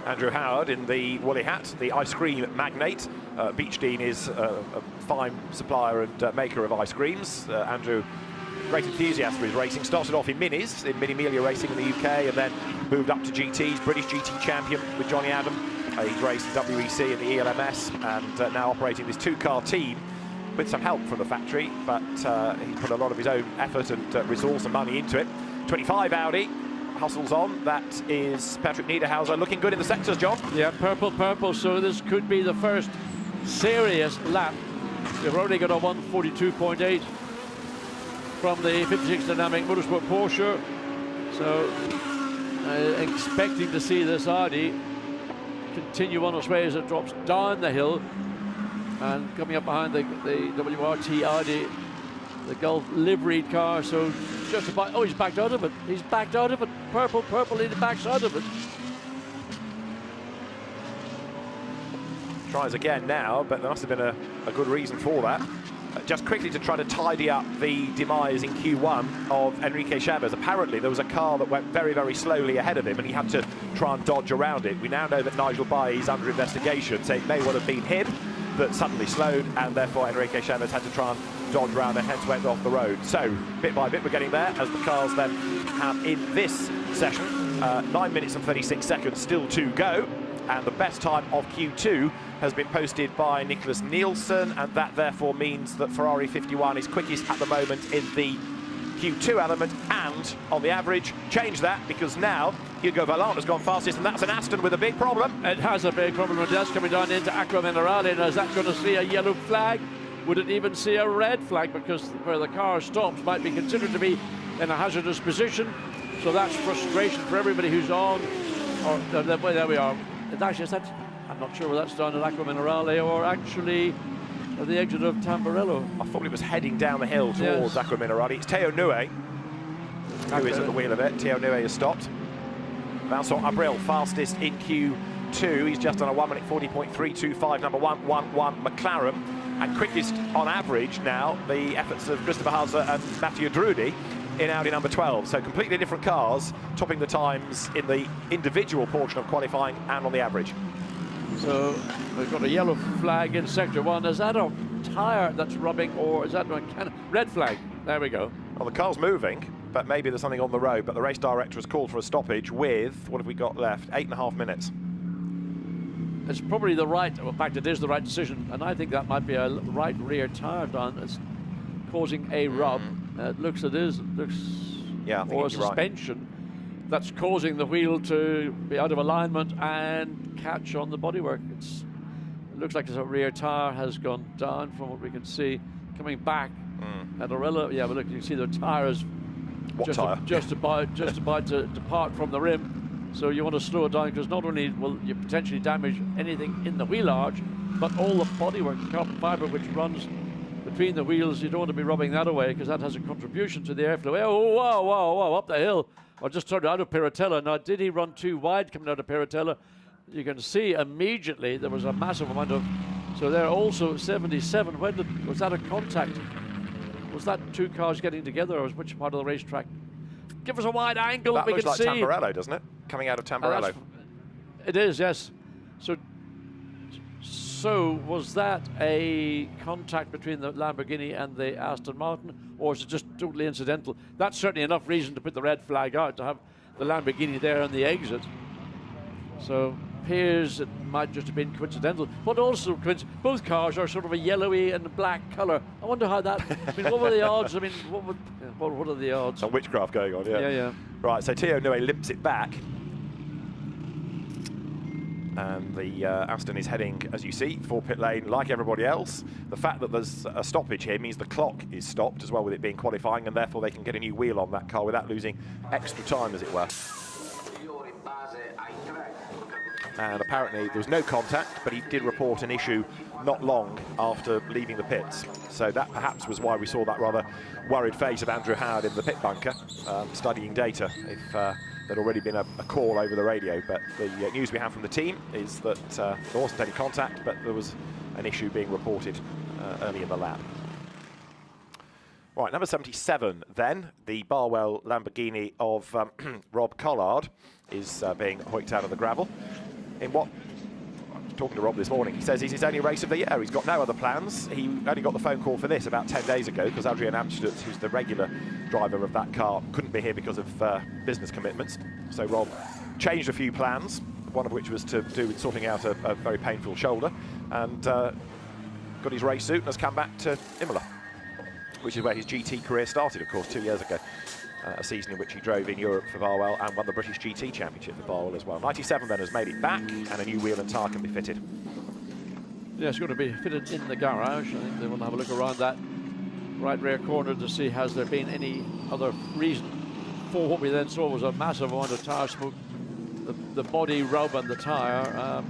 Andrew Howard in the woolly hat, the ice cream magnate. Beechdene is a fine supplier and maker of ice creams. Andrew, great enthusiast for his racing. Started off in minis, in Mini Amelia racing in the UK, and then moved up to GTs, British GT champion with Johnny Adam. He's raced WEC and the ELMS, and now operating this two-car team with some help from the factory, but he's put a lot of his own effort and resource and money into it. 25 Audi. Hustles on. That is Patrick Niederhauser looking good in the sectors, John. Yeah, purple, so this could be the first serious lap. We've already got a 142.8 from the 56 Dynamic Motorsport Porsche. So expecting to see this Audi continue on its way as it drops down the hill. And coming up behind the WRT Audi, the Gulf liveried car, so just about, oh, he's backed out of it. He's backed out of it. Purple, he backs out of it. Tries again now, but there must have been a good reason for that. Just quickly to try to tidy up the demise in Q1 of Enrique Chavez. Apparently there was a car that went very, very slowly ahead of him and he had to try and dodge around it. We now know that Nigel Bailly is under investigation, so it may well have been him that suddenly slowed, and therefore Enrique Chavez had to try and dodge around and hence went off the road. So bit by bit we're getting there as the cars then have in this session 9 minutes and 36 seconds still to go, and the best time of Q2 has been posted by Nicholas Nielsen, and that therefore means that Ferrari 51 is quickest at the moment in the Q2 element, and on the average change that because now Hugo Valenti has gone fastest, and that's an Aston with a big problem. It has a big problem. It is coming down into Acqua Minerale, and is that going to see a yellow flag? Would it even see a red flag, because where the car stops might be considered to be in a hazardous position? So that's frustration for everybody who's on. Or there we are. Actually, I'm not sure whether that's down at Acqua Minerale or actually at the exit of Tamburello. I thought it was heading down the hill towards Acqua Minerale. It's Teo Nue who is at the wheel of it. Teo Nue has stopped. Vincent Abril fastest in Q2. He's just on a 1 minute 40.325, number 111 McLaren. And quickest on average now, the efforts of Christopher Hauser and Matteo Drudi in Audi number 12. So completely different cars, topping the times in the individual portion of qualifying and on the average. So we've got a yellow flag in sector 1. Is that a tyre that's rubbing, or is that a red flag? There we go. Well, the car's moving, but maybe there's something on the road. But the race director has called for a stoppage with, what have we got left? 8.5 minutes. It's probably the right, in fact it is the right decision, and I think that might be a right rear tyre down. It's causing a rub. It looks, yeah, or a suspension that's causing the wheel to be out of alignment and catch on the bodywork. It looks like a rear tyre has gone down from what we can see. Coming back at Arella, yeah, but look, you can see the tyre is just about to depart from the rim. So you want to slow it down, because not only will you potentially damage anything in the wheel arch, but all the bodywork, the carbon fibre which runs between the wheels, you don't want to be rubbing that away, because that has a contribution to the airflow. Oh, wow, up the hill. I just turned out of Piratella. Now, did he run too wide coming out of Piratella? You can see immediately there was a massive amount of... So there also 77. Was that a contact? Was that two cars getting together, or was which part of the racetrack? Give us a wide angle that we can see. That looks like Tamburello, doesn't it? Coming out of Tamburello. It is, yes. So was that a contact between the Lamborghini and the Aston Martin, or is it just totally incidental? That's certainly enough reason to put the red flag out, to have the Lamborghini there on the exit. So appears it might just have been coincidental, but also both cars are sort of a yellowy and black colour. I wonder how that. I mean, what were the odds? I mean, what are the odds? Some witchcraft going on, yeah. Yeah. Right, so Teo Nue limps it back. And the Aston is heading, as you see, for pit lane like everybody else. The fact that there's a stoppage here means the clock is stopped as well, with it being qualifying, and therefore they can get a new wheel on that car without losing extra time, as it were. And apparently there was no contact, but he did report an issue not long after leaving the pits. So that perhaps was why we saw that rather worried face of Andrew Howard in the pit bunker, studying data, if there'd already been a call over the radio. But the news we have from the team is that there wasn't any contact, but there was an issue being reported early in the lap. Right, number 77 then, the Barwell Lamborghini of Rob Collard is being hoiked out of the gravel. In what, I was talking to Rob this morning, he says it's his only race of the year. He's got no other plans. He only got the phone call for this about 10 days ago because Adrian Amstutz, who's the regular driver of that car, couldn't be here because of business commitments. So Rob changed a few plans, one of which was to do with sorting out a very painful shoulder, and got his race suit and has come back to Imola, which is where his GT career started, of course, 2 years ago. A season in which he drove in Europe for Barwell and won the British GT Championship for Barwell as well. 97 then has made it back, and a new wheel and tyre can be fitted. Yeah, it's going to be fitted in the garage. I think they want to have a look around that right rear corner to see has there been any other reason for what we then saw was a massive amount of tyre smoke, the body rub and the tyre.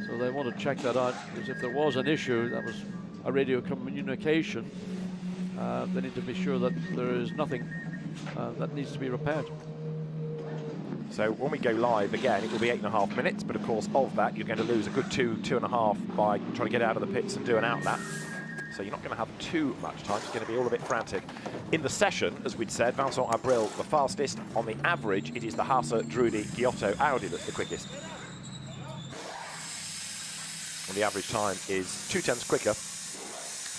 So they want to check that out, because if there was an issue, that was a radio communication. They need to be sure that there is nothing that needs to be repaired. So when we go live again, it will be 8.5 minutes, but of course of that you're going to lose a good 2.5 by trying to get out of the pits and do an outlap. So you're not going to have too much time. It's going to be all a bit frantic. In the session, as we'd said, Vincent Abril the fastest. On the average, it is the Hase Drudy Giotto Audi that's the quickest. And the average time is 0.2 quicker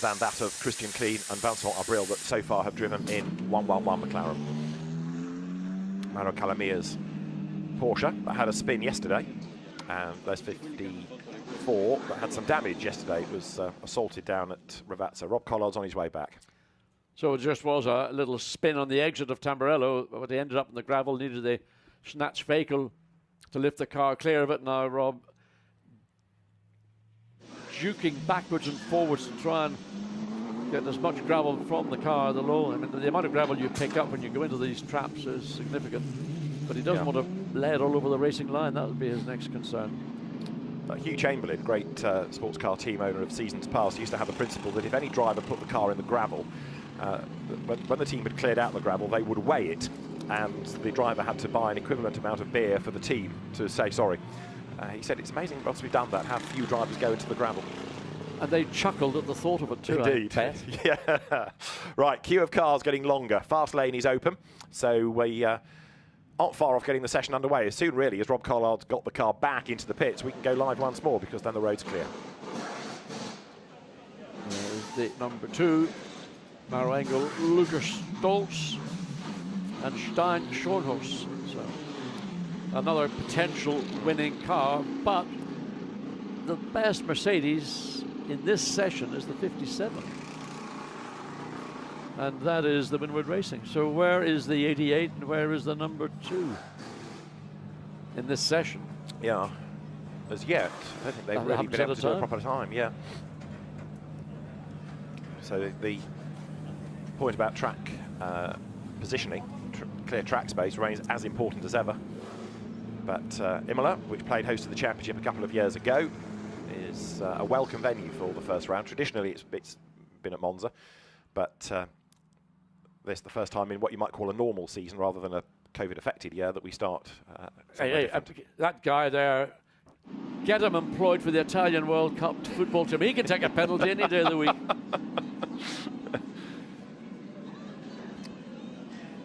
than that of Christian Klein and Vincent Abril that so far have driven in 111 McLaren. Mauro Calamia's Porsche that had a spin yesterday, and there's 54 that had some damage yesterday. It was assaulted down at Ravazza. Rob Collard's on his way back. So it just was a little spin on the exit of Tamburello, but they ended up in the gravel, needed a snatch vehicle to lift the car clear of it. Now Rob juking backwards and forwards to try and get as much gravel from the car, the low. I mean, the amount of gravel you pick up when you go into these traps is significant. But he doesn't want to lay it all over the racing line. That would be his next concern. Hugh Chamberlain, great sports car team owner of seasons past, used to have a principle that if any driver put the car in the gravel, when the team had cleared out the gravel, they would weigh it, and the driver had to buy an equivalent amount of beer for the team to say sorry. He said it's amazing once we've done that, how few drivers go into the gravel. And they chuckled at the thought of it too. Indeed. Yeah. Right, queue of cars getting longer. Fast lane is open, so we aren't far off getting the session underway. As soon, really, as Rob Collard's got the car back into the pits, we can go live once more, because then the road's clear. There's the number 2, Maro Engel, Lucas Stolz, and Stein Schornhaus. So another potential winning car, but the best Mercedes in this session is the 57, and that is the Winward Racing. So where is the 88 and where is the number 2 in this session? Yeah, as yet, I don't think they've really been able to do a proper time. Yeah. So the point about track positioning, clear track space, remains as important as ever. But Imola, which played host to the championship a couple of years ago, is a welcome venue for the first round. Traditionally, it's been at Monza, but this is the first time in what you might call a normal season rather than a COVID-affected year that we start. That guy there, get him employed for the Italian World Cup football team. He can take a penalty any day of the week.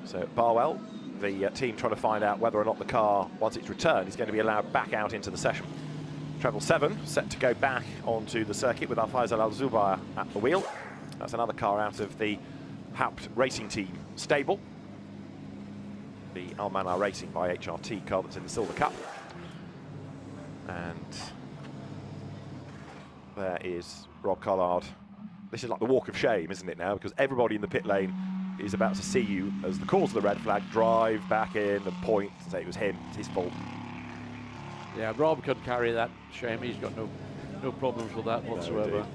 So at Barwell, the team trying to find out whether or not the car, once it's returned, is going to be allowed back out into the session. Treble 7 set to go back onto the circuit with Al-Faisal Al-Zubair at the wheel. That's another car out of the Haupt Racing Team stable. The Almanar Racing by HRT car that's in the Silver Cup. And there is Rob Collard. This is like the walk of shame, isn't it now? Because everybody in the pit lane is about to see you, as the cause of the red flag, drive back in and point and say it was him, it's his fault. Yeah, Rob could carry that shame. He's got no problems with that whatsoever. No,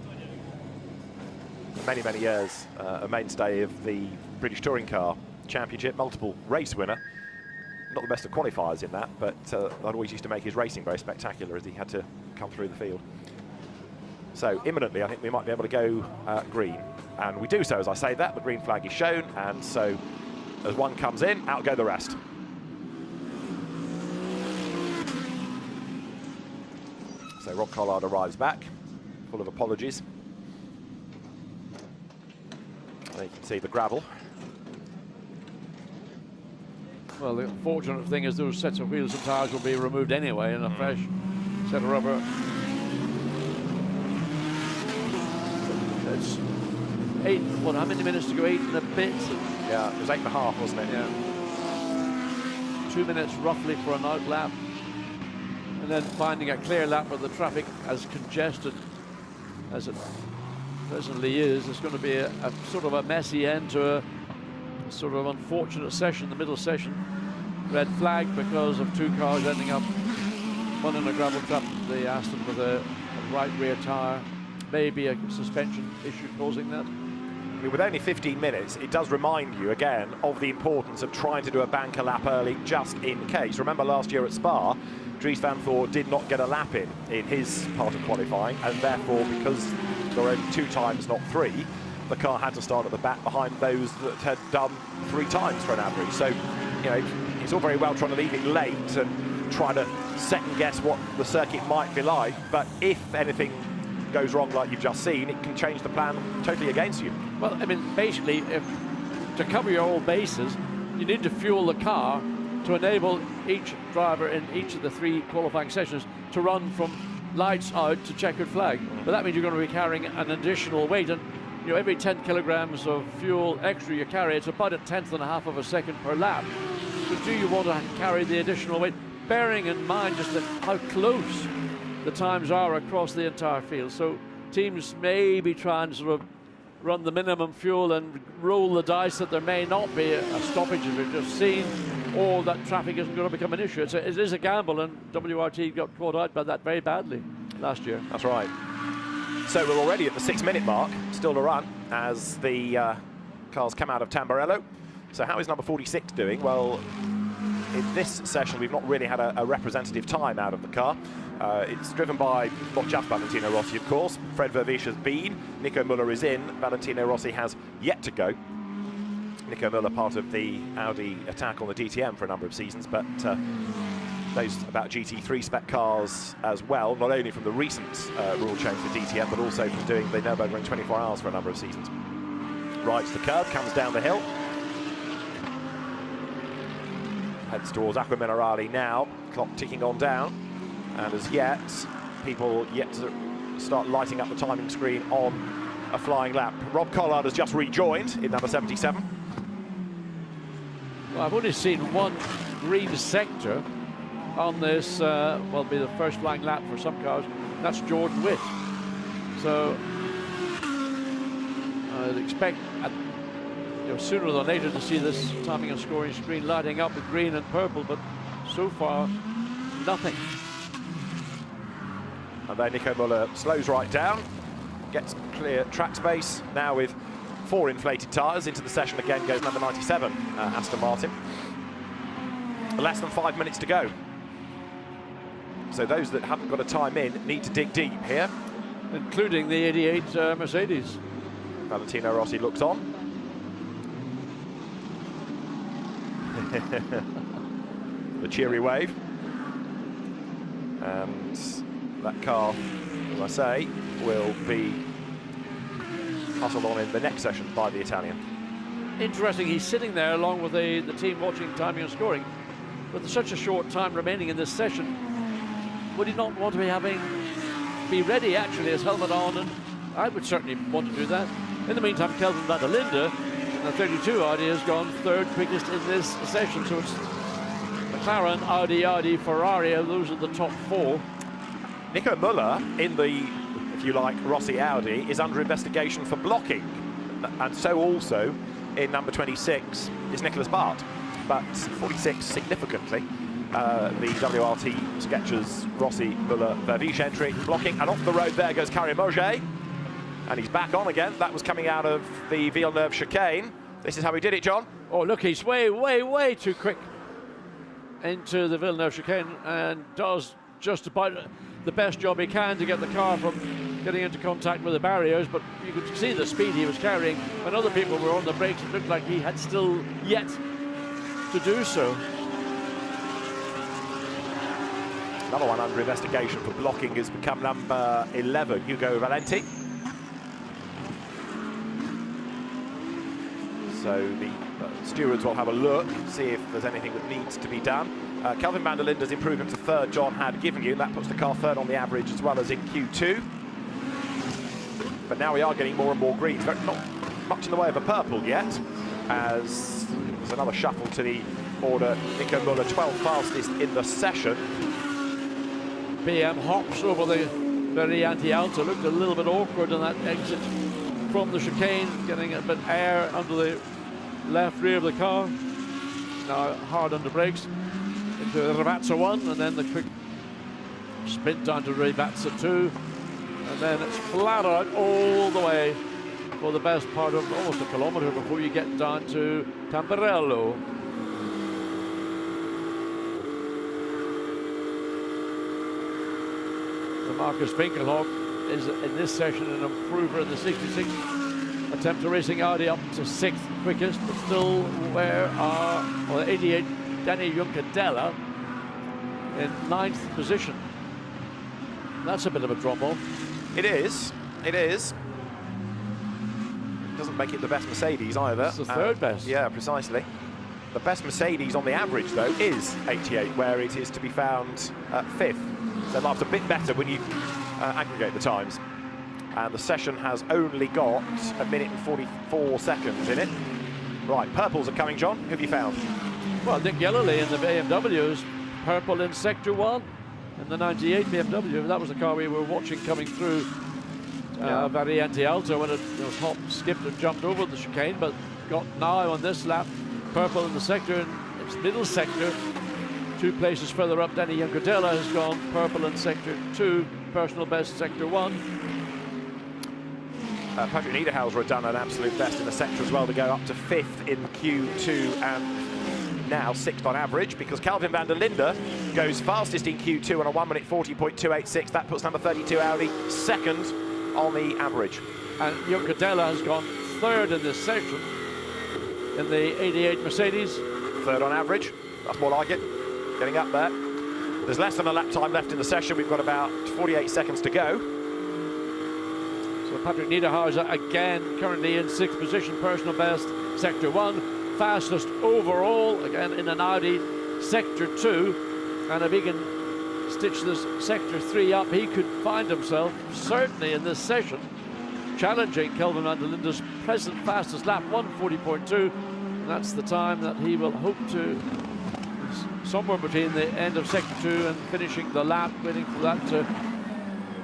for many, many years, a mainstay of the British Touring Car Championship, multiple race winner. Not the best of qualifiers in that, but that always used to make his racing very spectacular as he had to come through the field. So imminently, I think we might be able to go green. And we do so as I say that. The green flag is shown, and so as one comes in, out go the rest. So Rob Collard arrives back, full of apologies. There you can see the gravel. Well, the fortunate thing is those sets of wheels and tyres will be removed anyway in a fresh set of rubber. It's how many minutes to go? 8 and a bit? Yeah, it was 8.5, wasn't it? Yeah. 2 minutes roughly for an out lap. And then finding a clear lap with the traffic as congested as it presently is. It's going to be a sort of a messy end to a sort of unfortunate session, the middle session. Red flag because of 2 cars ending up, one in a gravel trap, the Aston with a right rear tyre. Maybe a suspension issue causing that. I mean, with only 15 minutes, it does remind you again of the importance of trying to do a banker lap early just in case. Remember last year at Spa, Dries van Voor did not get a lap in his part of qualifying, and therefore, because there were only 2 times, not 3, the car had to start at the back behind those that had done 3 times for an average. So, you know, it's all very well trying to leave it late and try to second guess what the circuit might be like, but if anything goes wrong like you've just seen, it can change the plan totally against you. Well, I mean, basically, to cover your all bases, you need to fuel the car to enable each driver in each of the 3 qualifying sessions to run from lights out to checkered flag. But that means you're going to be carrying an additional weight, and you know, every 10 kilograms of fuel extra you carry, it's about 1/10.5 of a second per lap. So do you want to carry the additional weight, bearing in mind just how close the times are across the entire field? So teams may be trying to sort of run the minimum fuel and roll the dice that there may not be a stoppage, as we've just seen, or that traffic isn't going to become an issue. It is a gamble, and WRT got caught out by that very badly last year. That's right. So we're already at the 6-minute mark, still to run, as the cars come out of Tamburello. So how is number 46 doing? Well, in this session, we've not really had a representative time out of the car. It's driven by not just Valentino Rossi, of course. Fred Vervisch has been. Nico Müller is in. Valentino Rossi has yet to go. Nico Müller, part of the Audi attack on the DTM for a number of seasons, but knows about GT3 spec cars as well, not only from the recent rule change for DTM, but also from doing the Nürburgring 24 hours for a number of seasons. Rides the curve, comes down the hill. Heads towards Acqua Minerale now, clock ticking on down. And as yet, people yet to start lighting up the timing screen on a flying lap. Rob Collard has just rejoined in number 77. Well, I've only seen one green sector on this, will be the first flying lap for some cars. That's Jordan Witt. So I'd expect sooner than later to see this timing and scoring screen lighting up with green and purple, but so far, nothing. And then Nico Müller slows right down, gets clear track space. Now with 4 inflated tyres into the session again goes number 97, Aston Martin. Less than 5 minutes to go. So those that haven't got a time in need to dig deep here. Including the 88 Mercedes. Valentino Rossi looks on. The cheery wave. And that car, as I say, will be hustled on in the next session by the Italian. Interesting, he's sitting there along with the team watching timing and scoring. With such a short time remaining in this session, would he not want to be ready actually, his helmet on? And I would certainly want to do that. In the meantime, Kelvin van der Linde, the 32 Audi, has gone 3rd quickest in this session. So it's McLaren, Audi, Ferrari, those are the top 4. Nico Müller, in the, if you like, Rossi Audi, is under investigation for blocking. And so also in number 26 is Nicholas Bart. But 46 significantly, the WRT sketches Rossi, Müller, Vervisch entry, blocking, and off the road there goes Karim Ogier. And he's back on again. That was coming out of the Villeneuve chicane. This is how he did it, John. Oh, look, he's way too quick into the Villeneuve chicane and does just about the best job he can to get the car from getting into contact with the barriers, but you could see the speed he was carrying. When other people were on the brakes, it looked like he had still yet to do so. Another one under investigation for blocking has become number 11, Hugo Valenti. So the stewards will have a look, see if there's anything that needs to be done. Kelvin van der Linde's improvement to third, John had given you. That puts the car third on the average as well as in Q2. But now we are getting more and more greens. Not much in the way of a purple yet, as there's another shuffle to the order. Nico Muller, 12th fastest in the session. BM hops over the Valenti Alto. Looked a little bit awkward on that exit from the chicane, getting a bit air under the left rear of the car. Now hard under brakes into Ravazza 1, and then the quick sprint down to Ravazza 2, and then it's flat out all the way for the best part of almost a kilometre before you get down to Tamburello. So Marcus Winkelhock is in this session an improver in the 66. Attempt to racing Audi up to 6th quickest, but still where are, well, 88 Danny Juncadella in 9th position. That's a bit of a drop off. It is. It is. Doesn't make it the best Mercedes either. It's the third best. Yeah, precisely. The best Mercedes on the average, though, is 88, where it is to be found at 5th. So life's a bit better when you aggregate the times. And the session has only got 1 minute and 44 seconds in it. Right, purples are coming, John. Who have you found? Well, Nick Yellerley in the BMWs, purple in Sector 1 in the 98 BMW. That was the car we were watching coming through Valenti Alto when it hopped, skipped and jumped over the chicane, but got now on this lap purple in the sector, in its middle sector. 2 places further up, Danny Juncadella has gone purple in Sector 2, personal best Sector 1. Patrick Niederhauser had done an absolute best in the sector as well to go up to 5th in Q2 and now 6th on average, because Kelvin van der Linde goes fastest in Q2 on a 1 minute 40.286. That puts number 32 Audi 2nd on the average. And Juncadella has gone 3rd in this section in the 88 Mercedes. 3rd on average. That's more like it. Getting up there. There's less than a lap time left in the session. We've got about 48 seconds to go. So Patrick Niederhauser again currently in 6th position, personal best, Sector 1, fastest overall, again in an Audi, Sector 2, and if he can stitch this Sector 3 up, he could find himself, certainly in this session, challenging Kelvin van der Linde's present fastest lap, 1:40.2, and that's the time that he will hope to, somewhere between the end of Sector 2 and finishing the lap, waiting for that to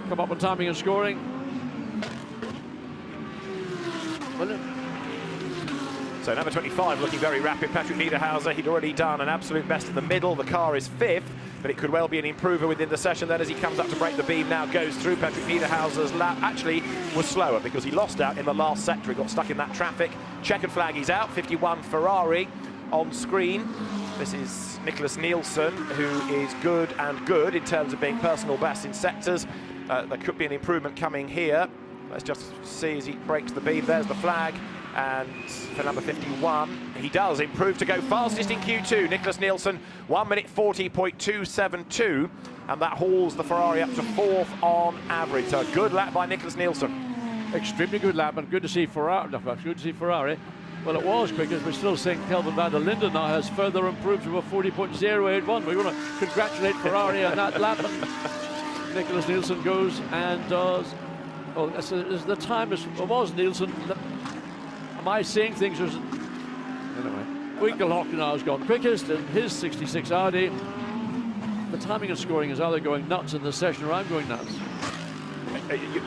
come up on timing and scoring. So number 25 looking very rapid, Patrick Niederhauser. He'd already done an absolute best in the middle. The car is 5th, but it could well be an improver within the session. Then as he comes up to break the beam, now goes through. Patrick Niederhauser's lap actually was slower because he lost out in the last sector. He got stuck in that traffic. Checkered flag, he's out. 51 Ferrari on screen. This is Nicholas Nielsen, who is good and good in terms of being personal best in sectors. There could be an improvement coming here. Let's just see as he breaks the beam. There's the flag. And for number 51, he does improve to go fastest in Q2. Nicholas Nielsen, 1 minute 40.272. And that hauls the Ferrari up to 4th on average. So a good lap by Nicholas Nielsen. Extremely good lap, and good to see Ferrari. Good to see Ferrari. Well, it was quick, as we're still seeing Kelvin van der Linde now has further improved to a 40.081. We want to congratulate Ferrari on that lap. And Nicholas Nielsen goes and does. Oh, the time was Nielsen. Am I seeing things? Anyway, Winkelhock now has gone quickest in his 66 Audi. The timing and scoring is either going nuts in this session or I'm going nuts.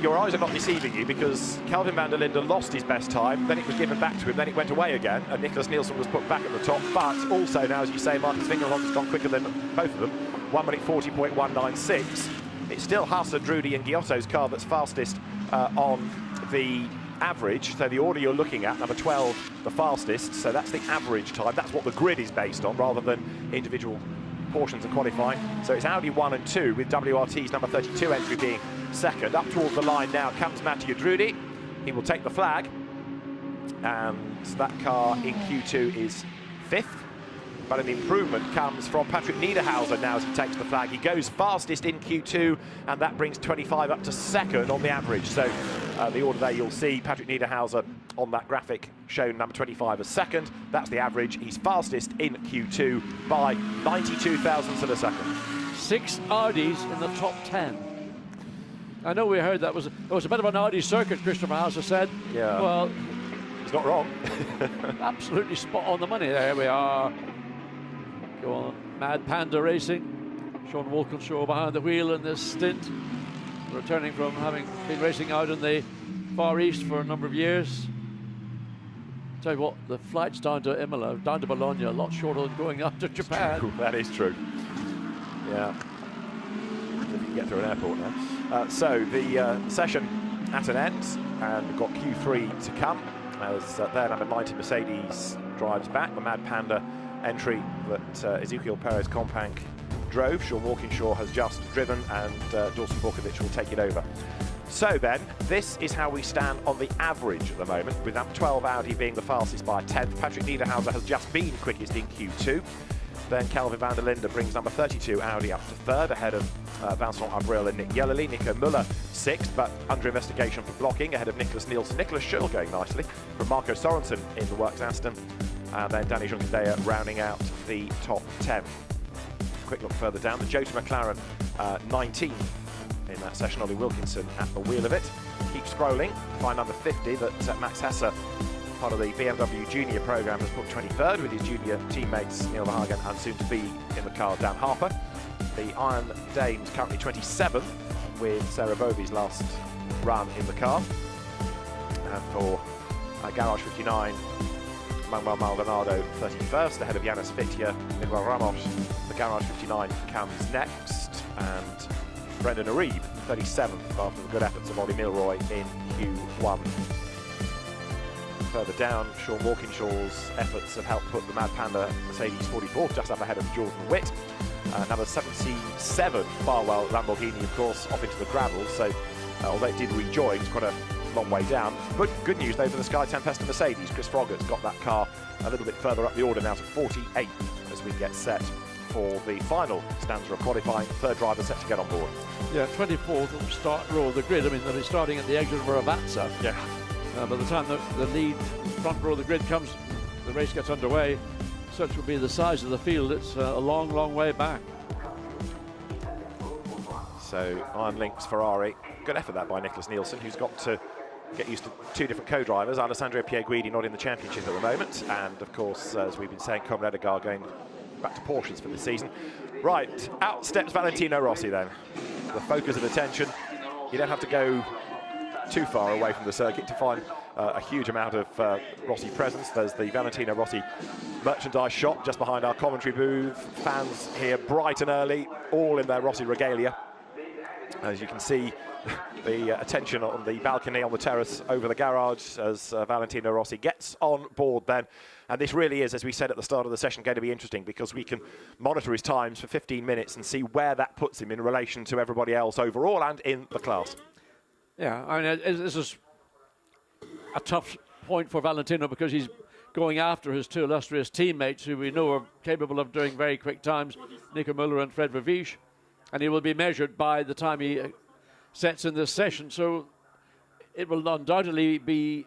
Your eyes are not deceiving you, because Kelvin van der Linde lost his best time, then it was given back to him, then it went away again, and Nicholas Nielsen was put back at the top. But also now, as you say, Marcus Winkelhock has gone quicker than both of them, 1 minute 40.196. It's still Haas, Drudi and Giotto's car that's fastest on the average. So the order you're looking at, number 12, the fastest, so that's the average time. That's what the grid is based on, rather than individual portions of qualifying. So it's Audi 1 and 2, with WRT's number 32 entry being second. Up towards the line now comes Matteo Drudi. He will take the flag. And that car in Q2 is 5th. But an improvement comes from Patrick Niederhauser now as he takes the flag. He goes fastest in Q2, and that brings 25 up to 2nd on the average. So the order there, you'll see Patrick Niederhauser on that graphic shown number 25 as 2nd. That's the average. He's fastest in Q2 by 92 thousandths of a second. 6 Audis in the top 10. I know we heard that it was a bit of an Audi circuit, Christopher Hauser said. Yeah. Well, he's not wrong. absolutely spot on the money. There we are. Go on, Mad Panda Racing. Sean Walkinshaw behind the wheel in this stint, returning from having been racing out in the Far East for a number of years. Tell you what, the flights down to Imola, down to Bologna, a lot shorter than going up to Japan. True. That is true. Yeah. If you can get through an airport now. So the session at an end, and we've got Q3 to come as their number 90 Mercedes drives back. The Mad Panda entry that Ezekiel Perez Companc drove. Sean Walkinshaw has just driven, and Dawson Borkovic will take it over. So then, this is how we stand on the average at the moment, with number 12 Audi being the fastest by a 10th. Patrick Niederhauser has just been quickest in Q2. Then Calvin van der Linde brings number 32 Audi up to 3rd, ahead of Vincent Abril and Nick Yellerly. Nico Müller 6th, but under investigation for blocking, ahead of Nicholas Nielsen. Nicholas Schull going nicely from Marco Sorensen in the Works Aston. And then Danny Junkadea rounding out the top 10. Quick look further down, the Jota McLaren 19 in that session. Ollie Wilkinson at the wheel of it. Keep scrolling, find number 50 that Max Hesse, part of the BMW Junior programme, has put 23rd with his junior teammates Neil Verhagen and soon to be in the car Dan Harper. The Iron Dames currently 27th with Sarah Bovey's last run in the car. And for Garage 59, Manuel Maldonado 31st, ahead of Yanis Fittia. Miguel Ramos, the Garage 59 comes next, and Brendan Aribe 37th after the good efforts of Ollie Milroy in Q1. Further down, Sean Walkinshaw's efforts have helped put the Mad Panda Mercedes 44th just up ahead of Jordan Witt. Number 77 Farwell Lamborghini, of course, off into the gravel, so although it did rejoin, it's quite a long way down. But good news though for the Sky Tempesta Mercedes. Chris Frogger's got that car a little bit further up the order now to 48 as we get set for the final stanza of qualifying. 3rd driver set to get on board. Yeah, 24th at the start row of the grid. I mean, they'll be starting at the exit of Ravazza. Yeah. By the time the lead front row of the grid comes, the race gets underway. Such will be the size of the field. It's a long, long way back. So Iron Lynx Ferrari, good effort that by Nicholas Nielsen, who's got to get used to 2 different co-drivers. Alessandro Pierguidi not in the championship at the moment, and of course, as we've been saying, Conrad Edgar going back to Porsches for this season. Right, out steps Valentino Rossi then. The focus of attention. You don't have to go too far away from the circuit to find a huge amount of Rossi presence. There's the Valentino Rossi merchandise shop just behind our commentary booth. Fans here bright and early, all in their Rossi regalia. As you can see, the attention on the balcony on the terrace over the garage as Valentino Rossi gets on board then. And this really is, as we said at the start of the session, going to be interesting because we can monitor his times for 15 minutes and see where that puts him in relation to everybody else overall and in the class. Yeah, I mean, this is a tough point for Valentino because he's going after his 2 illustrious teammates who we know are capable of doing very quick times, Nico Müller and Fred Vervisch. And he will be measured by the time he sets in this session. So it will undoubtedly be,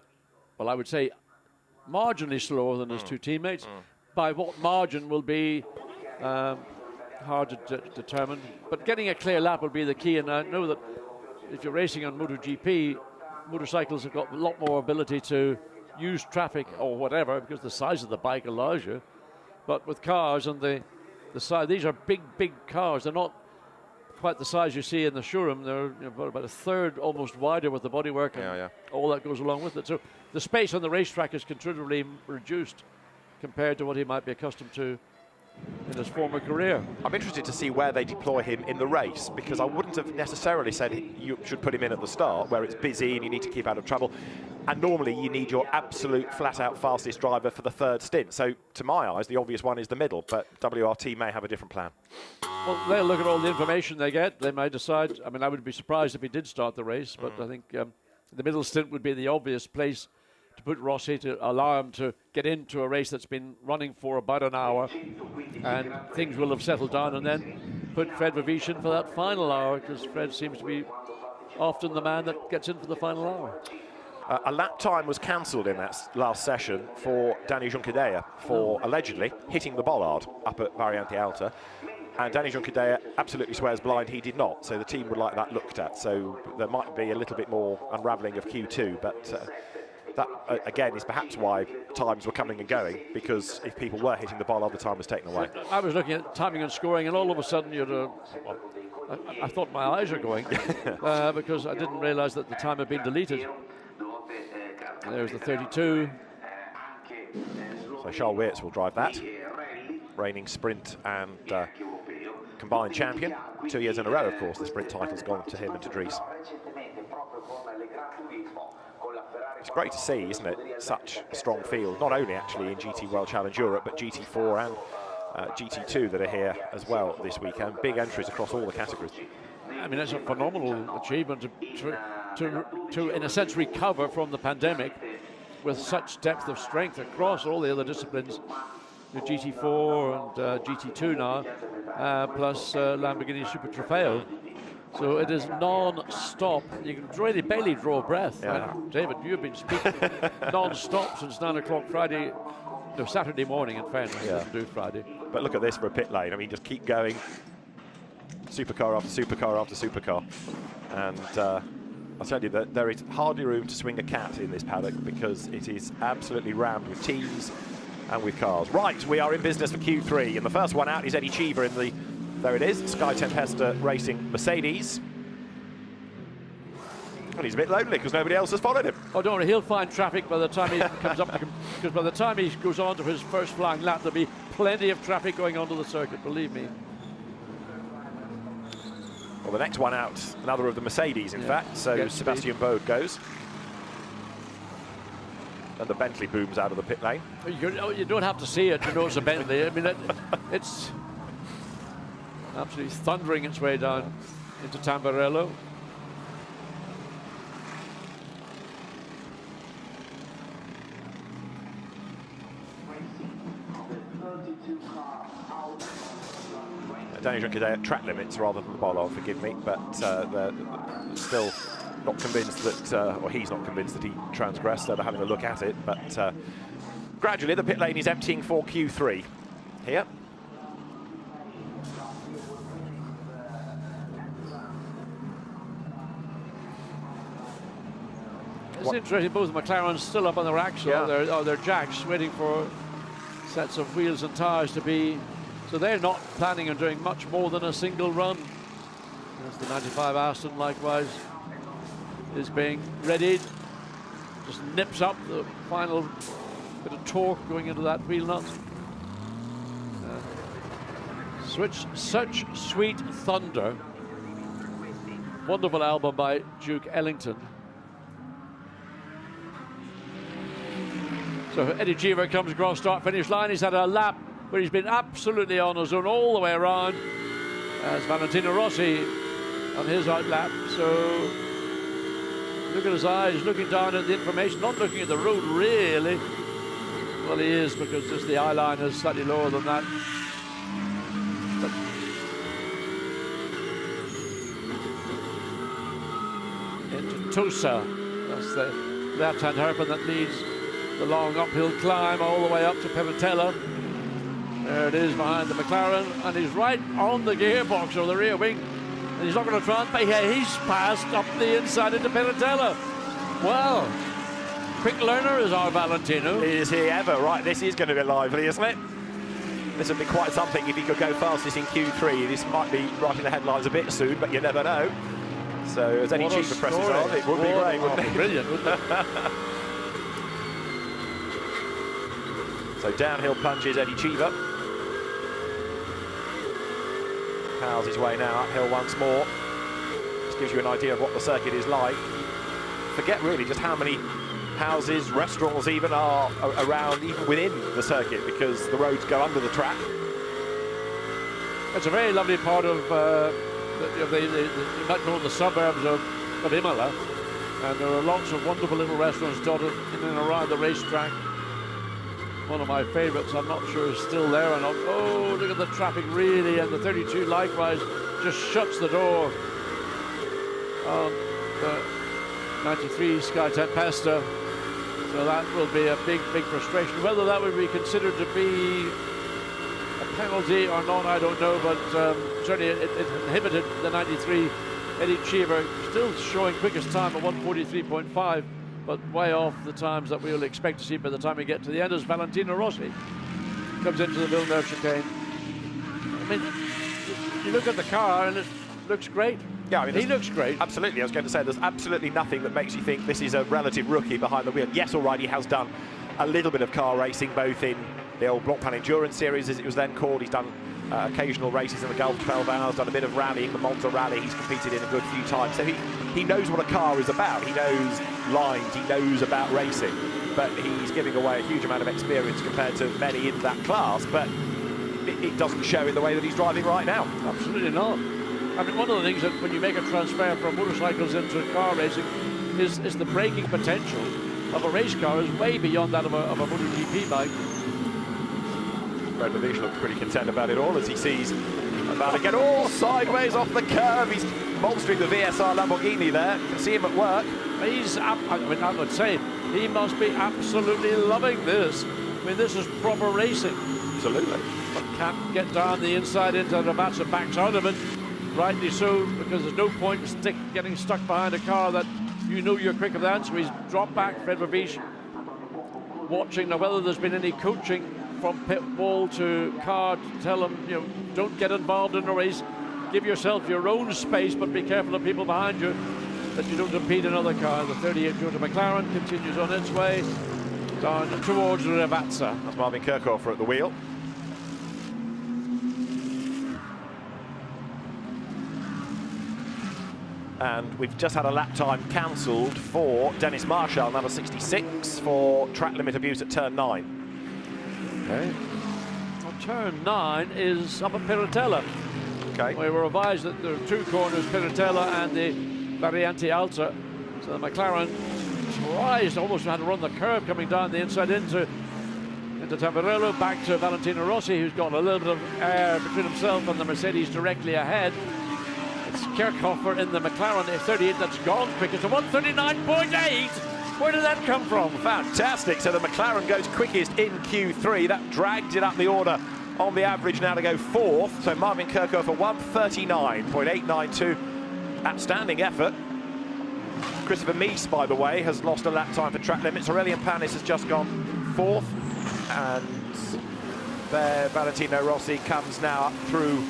well, I would say, marginally slower than his 2 teammates. By what margin will be hard to determine. But getting a clear lap will be the key. And I know that if you're racing on MotoGP, motorcycles have got a lot more ability to use traffic or whatever because the size of the bike allows you. But with cars and the size, these are big cars. They're not quite the size you see in the showroom. They're about a third almost wider with the bodywork and all that goes along with it. So the space on the racetrack is considerably reduced compared to what he might be accustomed to in his former career. I'm interested to see where they deploy him in the race because I wouldn't have necessarily said you should put him in at the start where it's busy and you need to keep out of trouble. And normally you need your absolute flat-out fastest driver for the third stint. So to my eyes, the obvious one is the middle, but WRT may have a different plan. Well, they'll look at all the information they get. They may decide. I mean, I would be surprised if he did start the race, but I think the middle stint would be the obvious place to put Rossi, to allow him to get into a race that's been running for about an hour, and things will have settled down, and then put Fred Vavishin for that final hour, because Fred seems to be often the man that gets in for the final hour. A lap time was cancelled in that last session for Danny Juncadella for allegedly hitting the bollard up at Variante Alta. And Danny Juncadella absolutely swears blind he did not, so the team would like that looked at. So there might be a little bit more unravelling of Q2, but that, again, is perhaps why times were coming and going, because if people were hitting the bollard, the time was taken away. I was looking at timing and scoring, and all of a sudden I thought my eyes were going because I didn't realise that the time had been deleted. There's the 32. So Charles Weerts will drive that. Reigning sprint and combined champion. 2 years in a row, of course, the sprint title's gone to him and to Dries. It's great to see, isn't it? Such a strong field, not only actually in GT World Challenge Europe, but GT4 and GT2 that are here as well this weekend. Big entries across all the categories. I mean, that's a phenomenal achievement to in a sense, recover from the pandemic with such depth of strength across all the other disciplines. The GT4 and GT2 now, plus Lamborghini Super Trofeo. So it is non-stop. You can really barely draw a breath. Yeah. David, you've been speaking non-stop since 9 o'clock Friday, no, Saturday morning in fairness. Yeah. Do Friday. But look at this for a pit lane. I mean, just keep going. Supercar after supercar after supercar. And I'll tell you that there is hardly room to swing a cat in this paddock, because it is absolutely rammed with teams and with cars. Right, we are in business for Q3, and the first one out is Eddie Cheever in the, there it is, Sky Tempesta Racing Mercedes. And he's a bit lonely because nobody else has followed him. Oh, don't worry, he'll find traffic by the time he comes up, because by the time he goes on to his first flying lap, there'll be plenty of traffic going onto the circuit, believe me. Well, the next one out, another of the Mercedes, in fact, so Sebastian Bode goes. And the Bentley booms out of the pit lane. You don't have to see it to know it's a Bentley. I mean, it's absolutely thundering its way down into Tamburello. Danny Juncadella at track limits rather than the bollard, forgive me, but they're still not convinced that, or he's not convinced that he transgressed, so they're having a look at it. But gradually the pit lane is emptying for Q3 here. It's interesting, both McLarens still up on their axle, Yeah. their jacks, waiting for sets of wheels and tyres to be. So they're not planning on doing much more than a single run. As the 95 Aston likewise is being readied. Just nips up the final bit of torque going into that wheel nut. Such Sweet Thunder. Wonderful album by Duke Ellington. So Eddie Cheever comes across start-finish line. He's had a lap where he's been absolutely on his own all the way around, as Valentino Rossi on his out lap. So look at his eyes, looking down at the information, not looking at the road really. Well, he is, because just the eye line is slightly lower than that. But into Tosa, that's the left-hand hairpin that leads the long uphill climb all the way up to Pimentel. There it is behind the McLaren, and he's right on the gearbox or the rear wing, and he's not going to try and, but yeah, he's passed up the inside into Pimentel. Well, quick learner is our Valentino. Is he ever? Right, this is going to be lively, isn't it? This would be quite something if he could go fastest in Q3. This might be writing the headlines a bit soon, but you never know. So as Eddie Cheever presses on, it would be great, wouldn't it? Brilliant, wouldn't it? So downhill plunges Eddie Cheever. Powers his way now uphill once more. This gives you an idea of what the circuit is like. Forget really just how many houses, restaurants even are around, even within the circuit, because the roads go under the track. It's a very lovely part of you might call it the suburbs of Imola, and there are lots of wonderful little restaurants dotted in and around the racetrack. One of my favourites, I'm not sure is still there or not. Oh, look at the traffic really, and the 32 likewise just shuts the door on the 93 Sky Tempesta. So that will be a big frustration. Whether that would be considered to be a penalty or not, I don't know, but certainly it inhibited the 93 Eddie Cheever, still showing quickest time at 1:43.5, but way off the times that we'll expect to see by the time we get to the end, as Valentino Rossi comes into the Villeneuve chicane. I mean, you look at the car and it looks great. Yeah, I mean, he looks great. Absolutely, I was going to say, there's absolutely nothing that makes you think this is a relative rookie behind the wheel. Yes, all right, he has done a little bit of car racing, both in the old Blancpain Endurance Series, as it was then called. He's done occasional races in the Gulf 12 Hours, done a bit of rallying, the Monza Rally. He's competed in a good few times. So he knows what a car is about. He knows lines, he knows about racing. But he's giving away a huge amount of experience compared to many in that class. But it doesn't show in the way that he's driving right now. Absolutely not. I mean, one of the things that when you make a transfer from motorcycles into car racing is the braking potential of a race car is way beyond that of a MotoGP bike. Brad Levish looks pretty content about it all as he sees about to get all sideways off the curve. He's monstering the VSR Lamborghini there. You can see him at work. I would say he must be absolutely loving this. I mean, this is proper racing. Absolutely. But can't get down the inside into the match and backs out of it. Rightly so, because there's no point getting stuck behind a car that you know you're quicker than. So he's dropped back, Fred Levish, watching now whether there's been any coaching from pit wall to car to tell him, you know, don't get involved in the race. Give yourself your own space, but be careful of people behind you, that you don't impede another car. The 38 Toyota McLaren continues on its way down towards Rivazza. That's Marvin Kirchhofer at the wheel. And we've just had a lap time cancelled for Dennis Marshall, number 66, for track limit abuse at turn 9. Okay. Well, turn 9 is up at Piratella. Okay. We were advised that there are two corners, Piratella and the Variante Alta. So the McLaren tries, almost had to run the curve coming down the inside into Tamburello, back to Valentino Rossi, who's got a little bit of air between himself and the Mercedes directly ahead. It's Kirchhofer in the McLaren, the 38 that's gone quickest to 139.8. Where did that come from? Fantastic. So the McLaren goes quickest in Q3. That dragged it up the order on the average now to go 4th. So Marvin Kirchhofer 139.892. Outstanding effort. Christopher Mies, by the way, has lost a lap time for track limits. Aurelian Panis has just gone 4th. And there Valentino Rossi comes now up through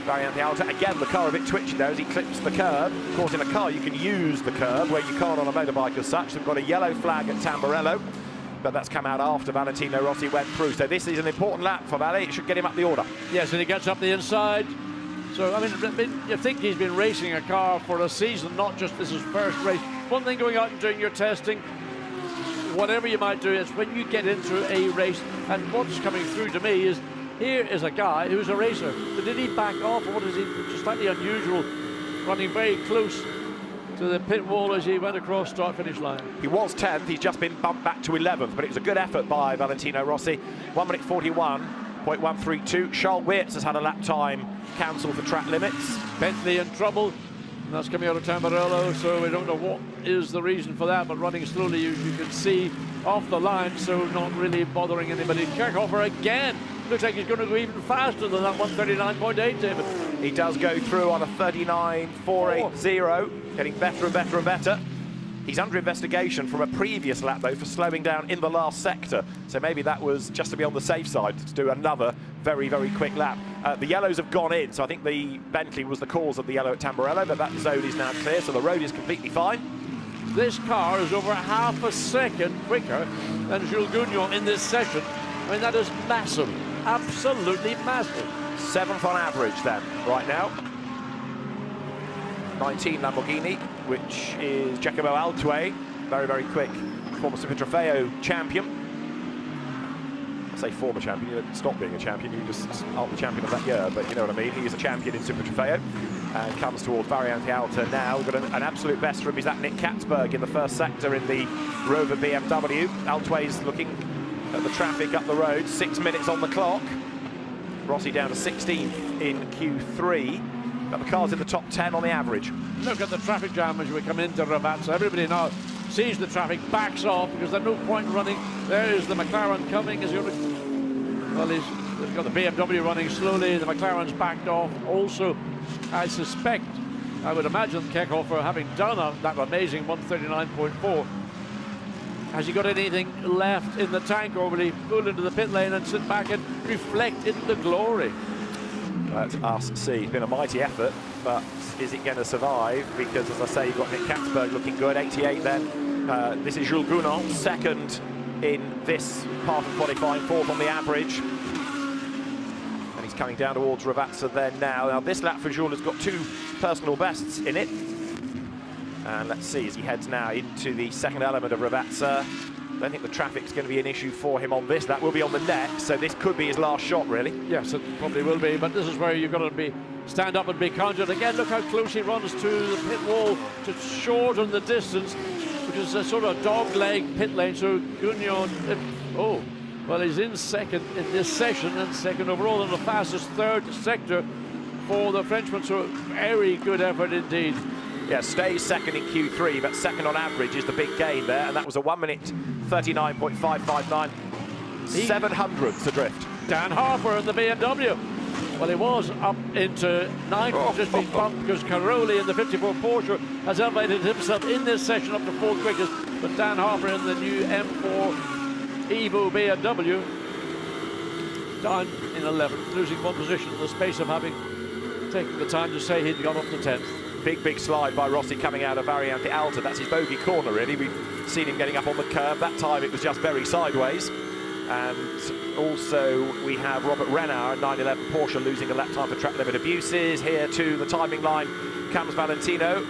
Variante Alta. Again, the car a bit twitchy though as he clips the curb. Of course, in a car you can use the curb where you can't on a motorbike as such. They've got a yellow flag at Tamburello, but that's come out after Valentino Rossi went through. So this is an important lap for Vale. It should get him up the order. Yes, and he gets up the inside. So, I mean, you think he's been racing a car for a season, not just this is first race. One thing going out and doing your testing, whatever you might do, is when you get into a race, and what's coming through to me is, here is a guy who's a racer. So did he back off, or what is he, just slightly unusual, running very close to the pit wall as he went across start-finish line? He was 10th, he's just been bumped back to 11th, but it was a good effort by Valentino Rossi. 1 minute 41.132. Charles Weerts has had a lap time cancelled for track limits. Bentley in trouble, and that's coming out of Tamburello, so we don't know what is the reason for that, but running slowly you can see off the line, so not really bothering anybody. Kirchhofer again. Looks like he's going to go even faster than that 139.8, David. He does go through on a 39.480, getting better and better and better. He's under investigation from a previous lap, though, for slowing down in the last sector. So maybe that was just to be on the safe side, to do another very, very quick lap. The yellows have gone in, so I think the Bentley was the cause of the yellow at Tamburello, but that zone is now clear, so the road is completely fine. This car is over half a second quicker than Jules Gounon in this session. I mean, that is massive. Absolutely massive. 7th on average then, right now. 19 Lamborghini, which is Giacomo Altue, very, very quick former Super Trofeo champion. I say former champion, you don't stop being a champion, you just aren't the champion of that year, but you know what I mean. He is a champion in Super Trofeo and comes towards Variante Alta now. We've got an absolute best from, is that Nick Katzberg in the first sector in the Rover BMW. Altway's looking at the traffic up the road, 6 minutes on the clock. Rossi down to 16th in Q3, but the car's in the top 10 on the average. Look at the traffic jam as we come into Rabat, so everybody now sees the traffic, backs off because there's no point running. There is the McLaren coming. Well, he's got the BMW running slowly, the McLaren's backed off. Also, I suspect, I would imagine Kekhofer, having done that amazing 139.4, has he got anything left in the tank, or will he pull into the pit lane and sit back and reflect in the glory? Let us see. It's been a mighty effort, but is it going to survive? Because, as I say, you've got Nick Katzberg looking good, 88 then. This is Jules Gounon, second in this part of qualifying, fourth on the average. And he's coming down towards Ravazza then now. Now, this lap for Jules has got 2 personal bests in it. And let's see as he heads now into the second element of Ravazza. I don't think the traffic's going to be an issue for him on this. That will be on the next, so this could be his last shot, really. Yes, it probably will be, but this is where you've got to stand up and be counted. Again, look how close he runs to the pit wall to shorten the distance, which is a sort of dog-leg pit lane. So Gounon, well, he's in second in this session and second overall in the fastest third sector for the Frenchman. So very good effort indeed. Yeah, stays second in Q3, but second on average is the big gain there, and that was a 1 minute 39.559, 700ths adrift. Dan Harper in the BMW. Well, he was up into 9th, just been bumped because Caroli in the 54 Porsche has elevated himself in this session up to 4th quickest, but Dan Harper in the new M4 Evo BMW down in 11th, losing 1 position in the space of having taken the time to say he'd gone up to 10th. Big slide by Rossi coming out of Variante Alta. That's his bogey corner, really. We've seen him getting up on the curb. That time it was just very sideways. And also we have Robert Renauer, 911 Porsche, losing a lap time for track limit abuses. Here to the timing line comes Valentino.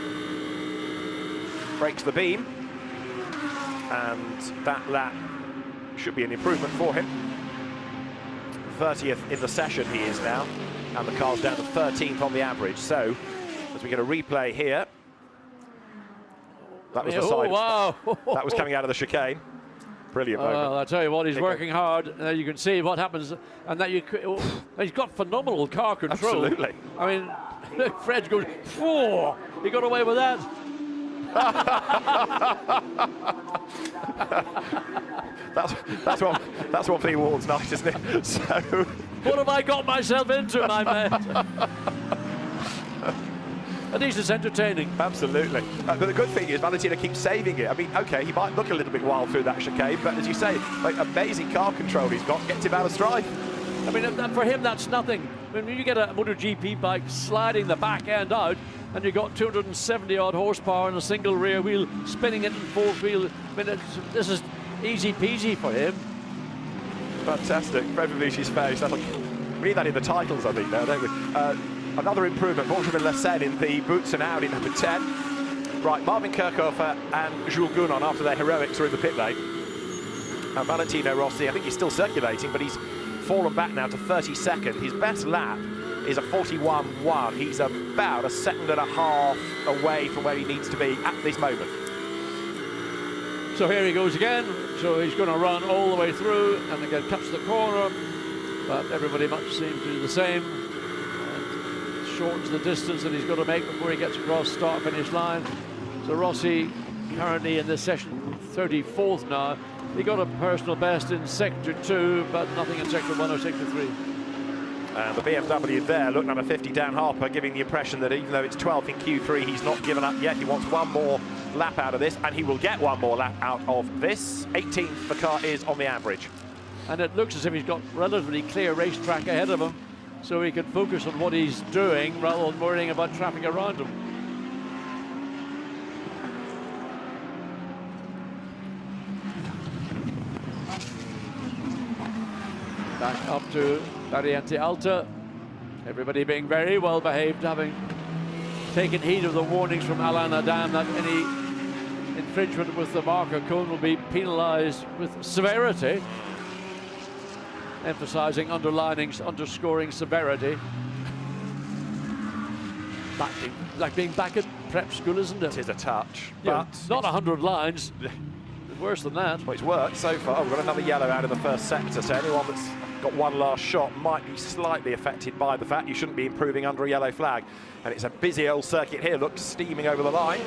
Breaks the beam. And that lap should be an improvement for him. 30th in the session he is now. And the car's down to 13th on the average. So, as we get a replay here, that was the side. Wow. That was coming out of the chicane. Brilliant moment. Well, I tell you what, he's working hard. You can see what happens, and that he's got phenomenal car control. Absolutely. I mean, Fred goes, whoa, he got away with that. that's what the award's night, isn't it? So, what have I got myself into, my man? At least it's entertaining. Absolutely. But the good thing is Valentino keeps saving it. I mean, okay, he might look a little bit wild through that chicane, but as you say, like, amazing car control he's got, gets him out of strife. I mean, for him, that's nothing. I mean, when you get a MotoGP bike sliding the back end out, and you've got 270-odd horsepower and a single rear wheel, spinning it in 4th wheel, I mean, this is easy peasy for him. Fantastic. Fred Favucci's face. We need that in the titles, I think, now, don't we? Another improvement, Benjamin Lassen in the boots and Audi number 10. Right, Marvin Kirchhofer and Jules Gounon, after their heroics, are in the pit lane. And Valentino Rossi, I think he's still circulating, but he's fallen back now to 32nd. His best lap is a 41.1. He's about a second and a half away from where he needs to be at this moment. So here he goes again. So he's going to run all the way through and again cuts the corner, but everybody much seems to do the same. And shortens the distance that he's got to make before he gets across start-finish line. So Rossi currently in this session 34th now. He got a personal best in sector 2, but nothing in sector 1 or sector 3. And the BMW there, look, number 50, Dan Harper, giving the impression that even though it's 12th in Q3, he's not given up yet. He wants one more lap out of this, and he will get one more lap out of this. 18th the car is on the average. And it looks as if he's got relatively clear racetrack ahead of him, so he can focus on what he's doing rather than worrying about traffic around him. Back up to Variante Alta. Everybody being very well behaved, having taken heed of the warnings from Alain Adam that any infringement with the marker cone will be penalised with severity, emphasising, underscoring severity. Like being back at prep school, isn't it? It is a touch, Yeah, but not 100 lines. Worse than that. Well, it's worked so far. Oh, we've got another yellow out of the first sector, so anyone that's got one last shot might be slightly affected by the fact you shouldn't be improving under a yellow flag. And it's a busy old circuit here. Look, steaming over the line.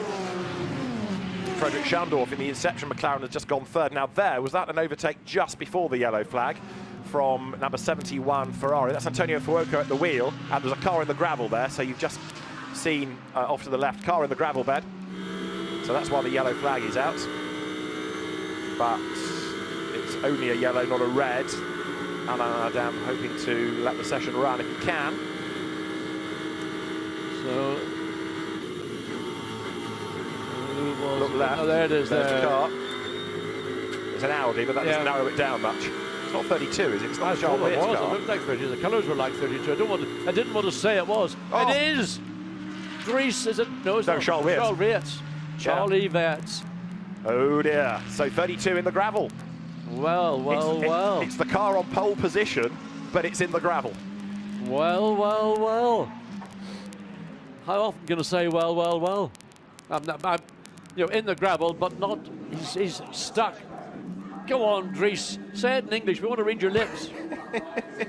Frederick Schandorf in the Inception McLaren has just gone third. Now there, was that an overtake just before the yellow flag from number 71 Ferrari? That's Antonio Fuoco at the wheel, and there's a car in the gravel there, so you've just seen off to the left, car in the gravel bed. So that's why the yellow flag is out. But it's only a yellow, not a red. And Adam hoping to let the session run if he can. So, look left. Oh, there it is. There's there. the car. It's an Audi, but that doesn't narrow it down much. It's not 32, is it? It's not a Charles it was. car. It looked like 32. The colours were like 32. I didn't want to say it was. Oh. It is. Greece, is it? No, it's No, not. Charles Wirtz. Charles Wirtz. Charlie Wirtz. Oh dear. So 32 in the gravel. Well. It's the car on pole position, but it's in the gravel. Well. How often can I say well? I'm in the gravel, but not. He's stuck. Go on, Dries. Say it in English. We want to read your lips.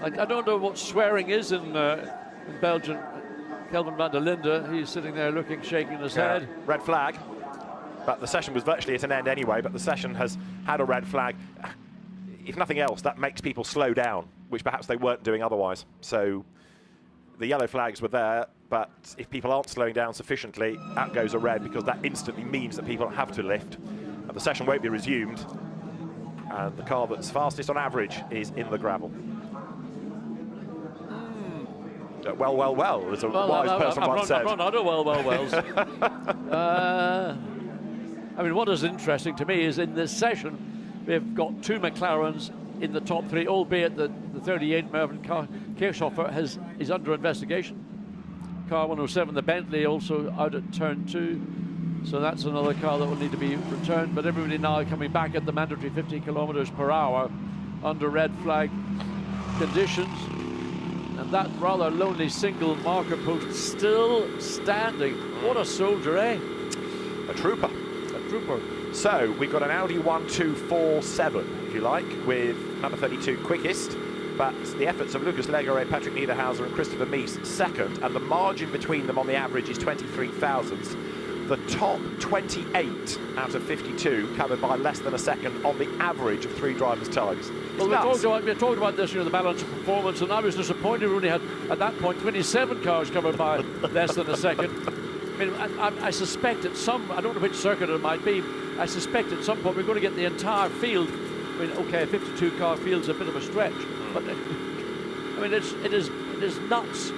I don't know what swearing is in Belgium. Kelvin van der Linde, he's sitting there looking, shaking his head. Red flag. But the session was virtually at an end anyway, but the session has had a red flag. If nothing else, that makes people slow down, which perhaps they weren't doing otherwise. So the yellow flags were there, but if people aren't slowing down sufficiently, out goes a red, because that instantly means that people have to lift. And the session won't be resumed. And the car that's fastest on average is in the gravel. Well, as a wise person once said. I've run out of wells. I mean, what is interesting to me is in this session, we've got two McLarens in the top three, albeit the 38 Mervyn Kirchhofer is under investigation. Car 107, the Bentley, also out at turn 2. So that's another car that will need to be returned. But everybody now coming back at the mandatory 50 kilometers per hour under red flag conditions. And that rather lonely single marker post still standing. What a soldier, eh? A trooper. A trooper. So we've got an Audi 1247, if you like, with number 32 quickest. But the efforts of Lucas Legere, Patrick Niederhauser and Christopher Mies second, and the margin between them on the average is 23 thousandths. The top 28 out of 52 covered by less than a second on the average of three drivers' times. Well, we talked about this, the balance of performance, and I was disappointed we only had, at that point, 27 cars covered by less than a second. I mean, I suspect at some, I don't know which circuit it might be, I suspect at some point we're going to get the entire field. I mean, okay, a 52-car field's a bit of a stretch, but I mean, it is nuts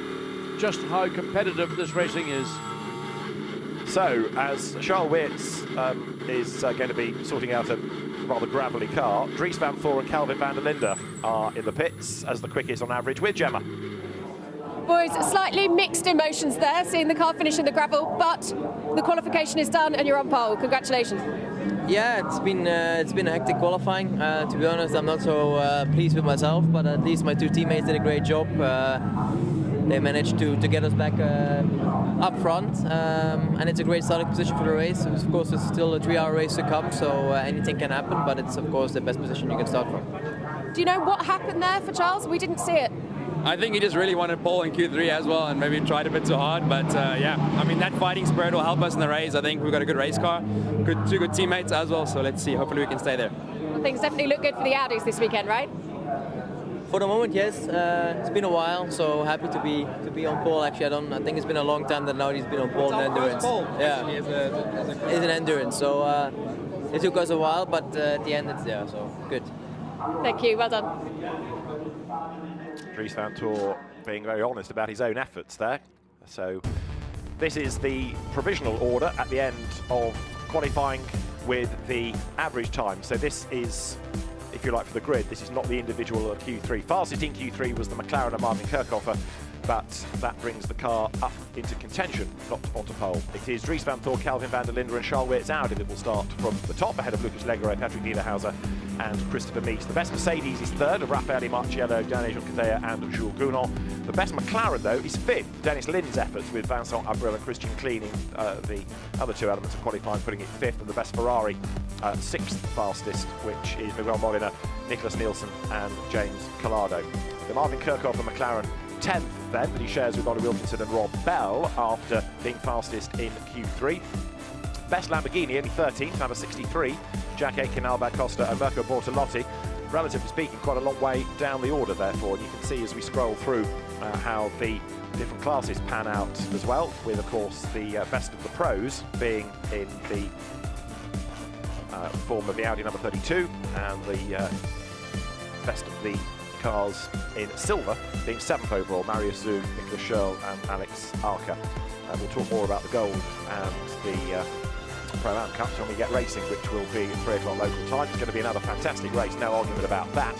just how competitive this racing is. So, as Charles Wirtz is going to be sorting out a rather gravelly car, Dries van Voor and Kelvin van der Linde are in the pits as the quickest on average with Gemma. Boys, slightly mixed emotions there, seeing the car finish in the gravel, but the qualification is done and you're on pole. Congratulations. Yeah, it's been a hectic qualifying. To be honest, I'm not so pleased with myself, but at least my two teammates did a great job. They managed to get us back up front, and it's a great starting position for the race. Of course, it's still a 3-hour race to come, so anything can happen, but it's of course the best position you can start from. Do you know what happened there for Charles? We didn't see it. I think he just really wanted pole in Q3 as well, and maybe tried a bit too hard. But yeah, I mean, that fighting spirit will help us in the race. I think we've got a good race car, two good teammates as well. So let's see. Hopefully, we can stay there. Well, things definitely look good for the Audis this weekend, right? For the moment, yes. It's been a while, so happy to be on pole. Actually, I think it's been a long time that now he's been on pole in endurance. Yeah, it's an endurance. So it took us a while, but at the end, it's there. So good. Thank you. Well done. Dries van Voor being very honest about his own efforts there. So this is the provisional order at the end of qualifying with the average time. So this is, if you like, for the grid. This is not the individual of Q3. Fastest in Q3 was the McLaren of Marvin Kirchhofer, but that brings the car up into contention, not onto pole. It is Dries van Thor, Calvin van der Linde and Charles Weerts Audi that will start from the top, ahead of Lucas Legere, Patrick Niederhauser and Christopher Mies. The best Mercedes is third, of Raffaele Marciello, Daniel Jean-Cadea and Jules Gounon. The best McLaren, though, is fifth. Dennis Lin's efforts with Vincent Abril and Christian cleaning the other two elements of qualifying, putting it fifth. And the best Ferrari, sixth fastest, which is Miguel Molina, Nicholas Nielsen and James Collado. The Marvin Kirchhoff and McLaren 10th then, that he shares with Ollie Wilkinson and Rob Bell after being fastest in Q3. Best Lamborghini, only 13th, number 63, Jack Aitken, Albert Costa and Mirko Bortolotti. Relatively speaking, quite a long way down the order, therefore, and you can see as we scroll through how the different classes pan out as well, with, of course, the best of the pros being in the form of the Audi number 32, and the best of the cars in silver being 7th overall, Marius Zug, Nicolas Schurl and Alex Arca. We'll talk more about the gold and the Pro-Am Cups when we get racing, which will be at 3 o'clock local time. It's going to be another fantastic race, no argument about that.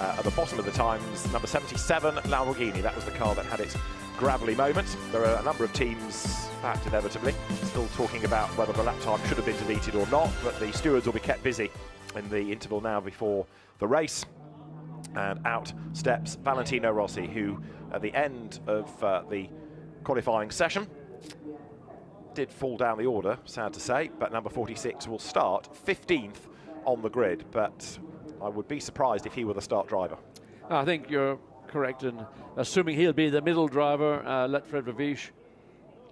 At the bottom of the times, number 77, Lamborghini. That was the car that had its gravelly moment. There are a number of teams, perhaps inevitably, still talking about whether the lap time should have been deleted or not, but the stewards will be kept busy in the interval now before the race. And out steps Valentino Rossi, who at the end of the qualifying session did fall down the order, sad to say, but number 46 will start 15th on the grid, but I would be surprised if he were the start driver. I think you're correct in assuming he'll be the middle driver, let Fred Vavish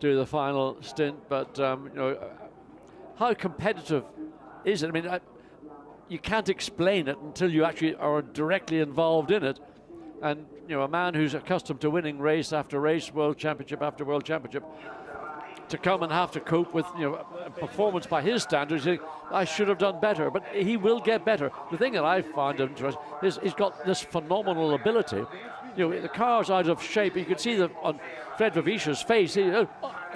do the final stint, but you know, how competitive is it? I mean, you can't explain it until you actually are directly involved in it. And you know, a man who's accustomed to winning race after race, world championship after world championship, to come and have to cope with, you know, a performance by his standards, I should have done better, but he will get better. The thing that I find interesting is he's got this phenomenal ability. You know, the car's out of shape. You can see that on Fred Vavish's face. I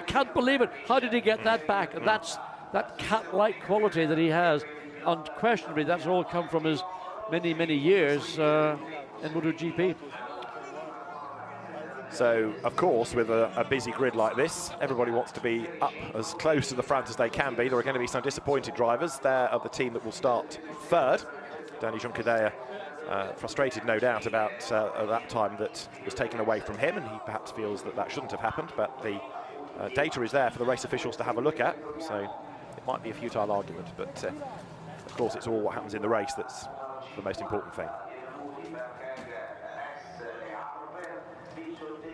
can't believe it. How did he get that back? And that's that cat-like quality that he has. Unquestionably, that's all come from his many, many years in MotoGP. So, of course, with a busy grid like this, everybody wants to be up as close to the front as they can be. There are going to be some disappointed drivers. They're of the team that will start third. Danny Jean-Cadea, frustrated, no doubt, about that time that was taken away from him, and he perhaps feels that that shouldn't have happened, but the data is there for the race officials to have a look at, so it might be a futile argument, but of course it's all what happens in the race that's the most important thing.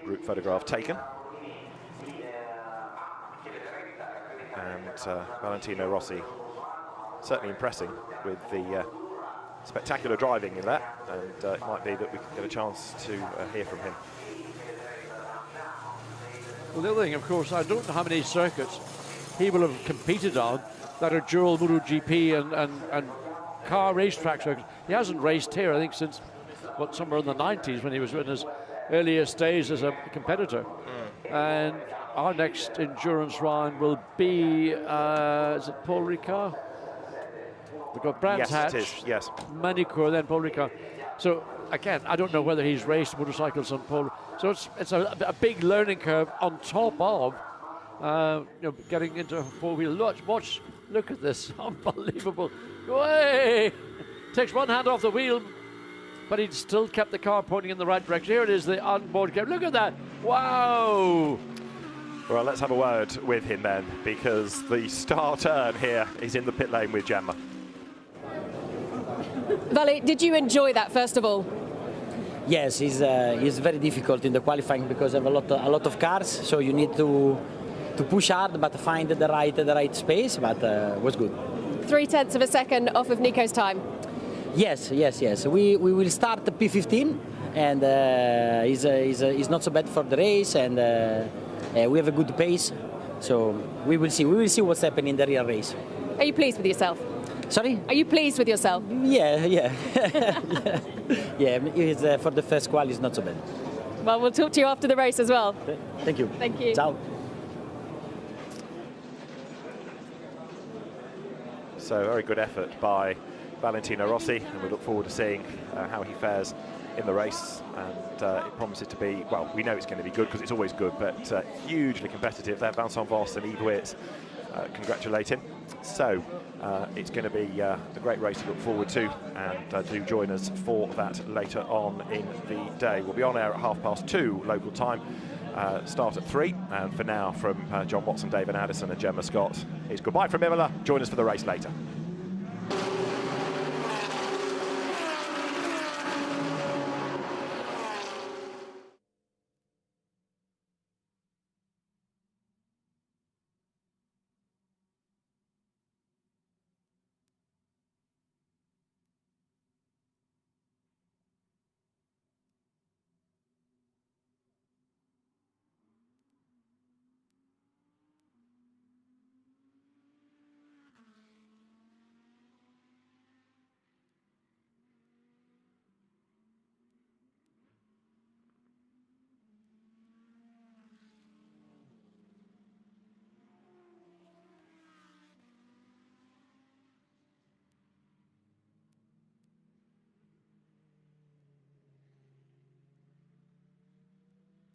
Group photograph taken, and Valentino Rossi certainly impressing with the spectacular driving in that, and it might be that we can get a chance to hear from him. Well, the other thing, of course, I don't know how many circuits he will have competed on that are dual MotoGP and car racetrack circuits. He hasn't raced here, I think, since somewhere in the 90s when he was in his earliest days as a competitor. And our next endurance round will be, is it Paul Ricard? We've got Brands Hatch, it is, yes. Manicure, then Paul Ricard. So again, I don't know whether he's raced motorcycles on Paul. So it's a big learning curve on top of you know, getting into a four-wheel. Look at this, unbelievable. Way! Takes one hand off the wheel, but he'd still kept the car pointing in the right direction. Here it is, the onboard camera. Look at that! Wow! Well, let's have a word with him then, because the star turn here is in the pit lane with Gemma. Vali, did you enjoy that first of all? Yes, it's very difficult in the qualifying because I have a lot of cars, so you need to push hard but find the right space, but it was good. 0.3 of a second off of Nico's time. Yes. We will start P15, and it's not so bad for the race, and we have a good pace, so we will see. We will see what's happening in the real race. Are you pleased with yourself? Sorry? Are you pleased with yourself? Yeah. It's, for the first qual, it's not so bad. Well, we'll talk to you after the race as well. Thank you. Thank you. Ciao. So very good effort by Valentino Rossi, and we look forward to seeing how he fares in the race. And it promises to be, well, we know it's going to be good because it's always good, but hugely competitive. There, Vincent Voss and Yves Wirtz congratulate him. So it's going to be a great race to look forward to, and do join us for that later on in the day. We'll be on air at 2:30 local time. Start at 3, and for now, from John Watson, David Addison and Gemma Scott, it's goodbye from Imola. Join us for the race later.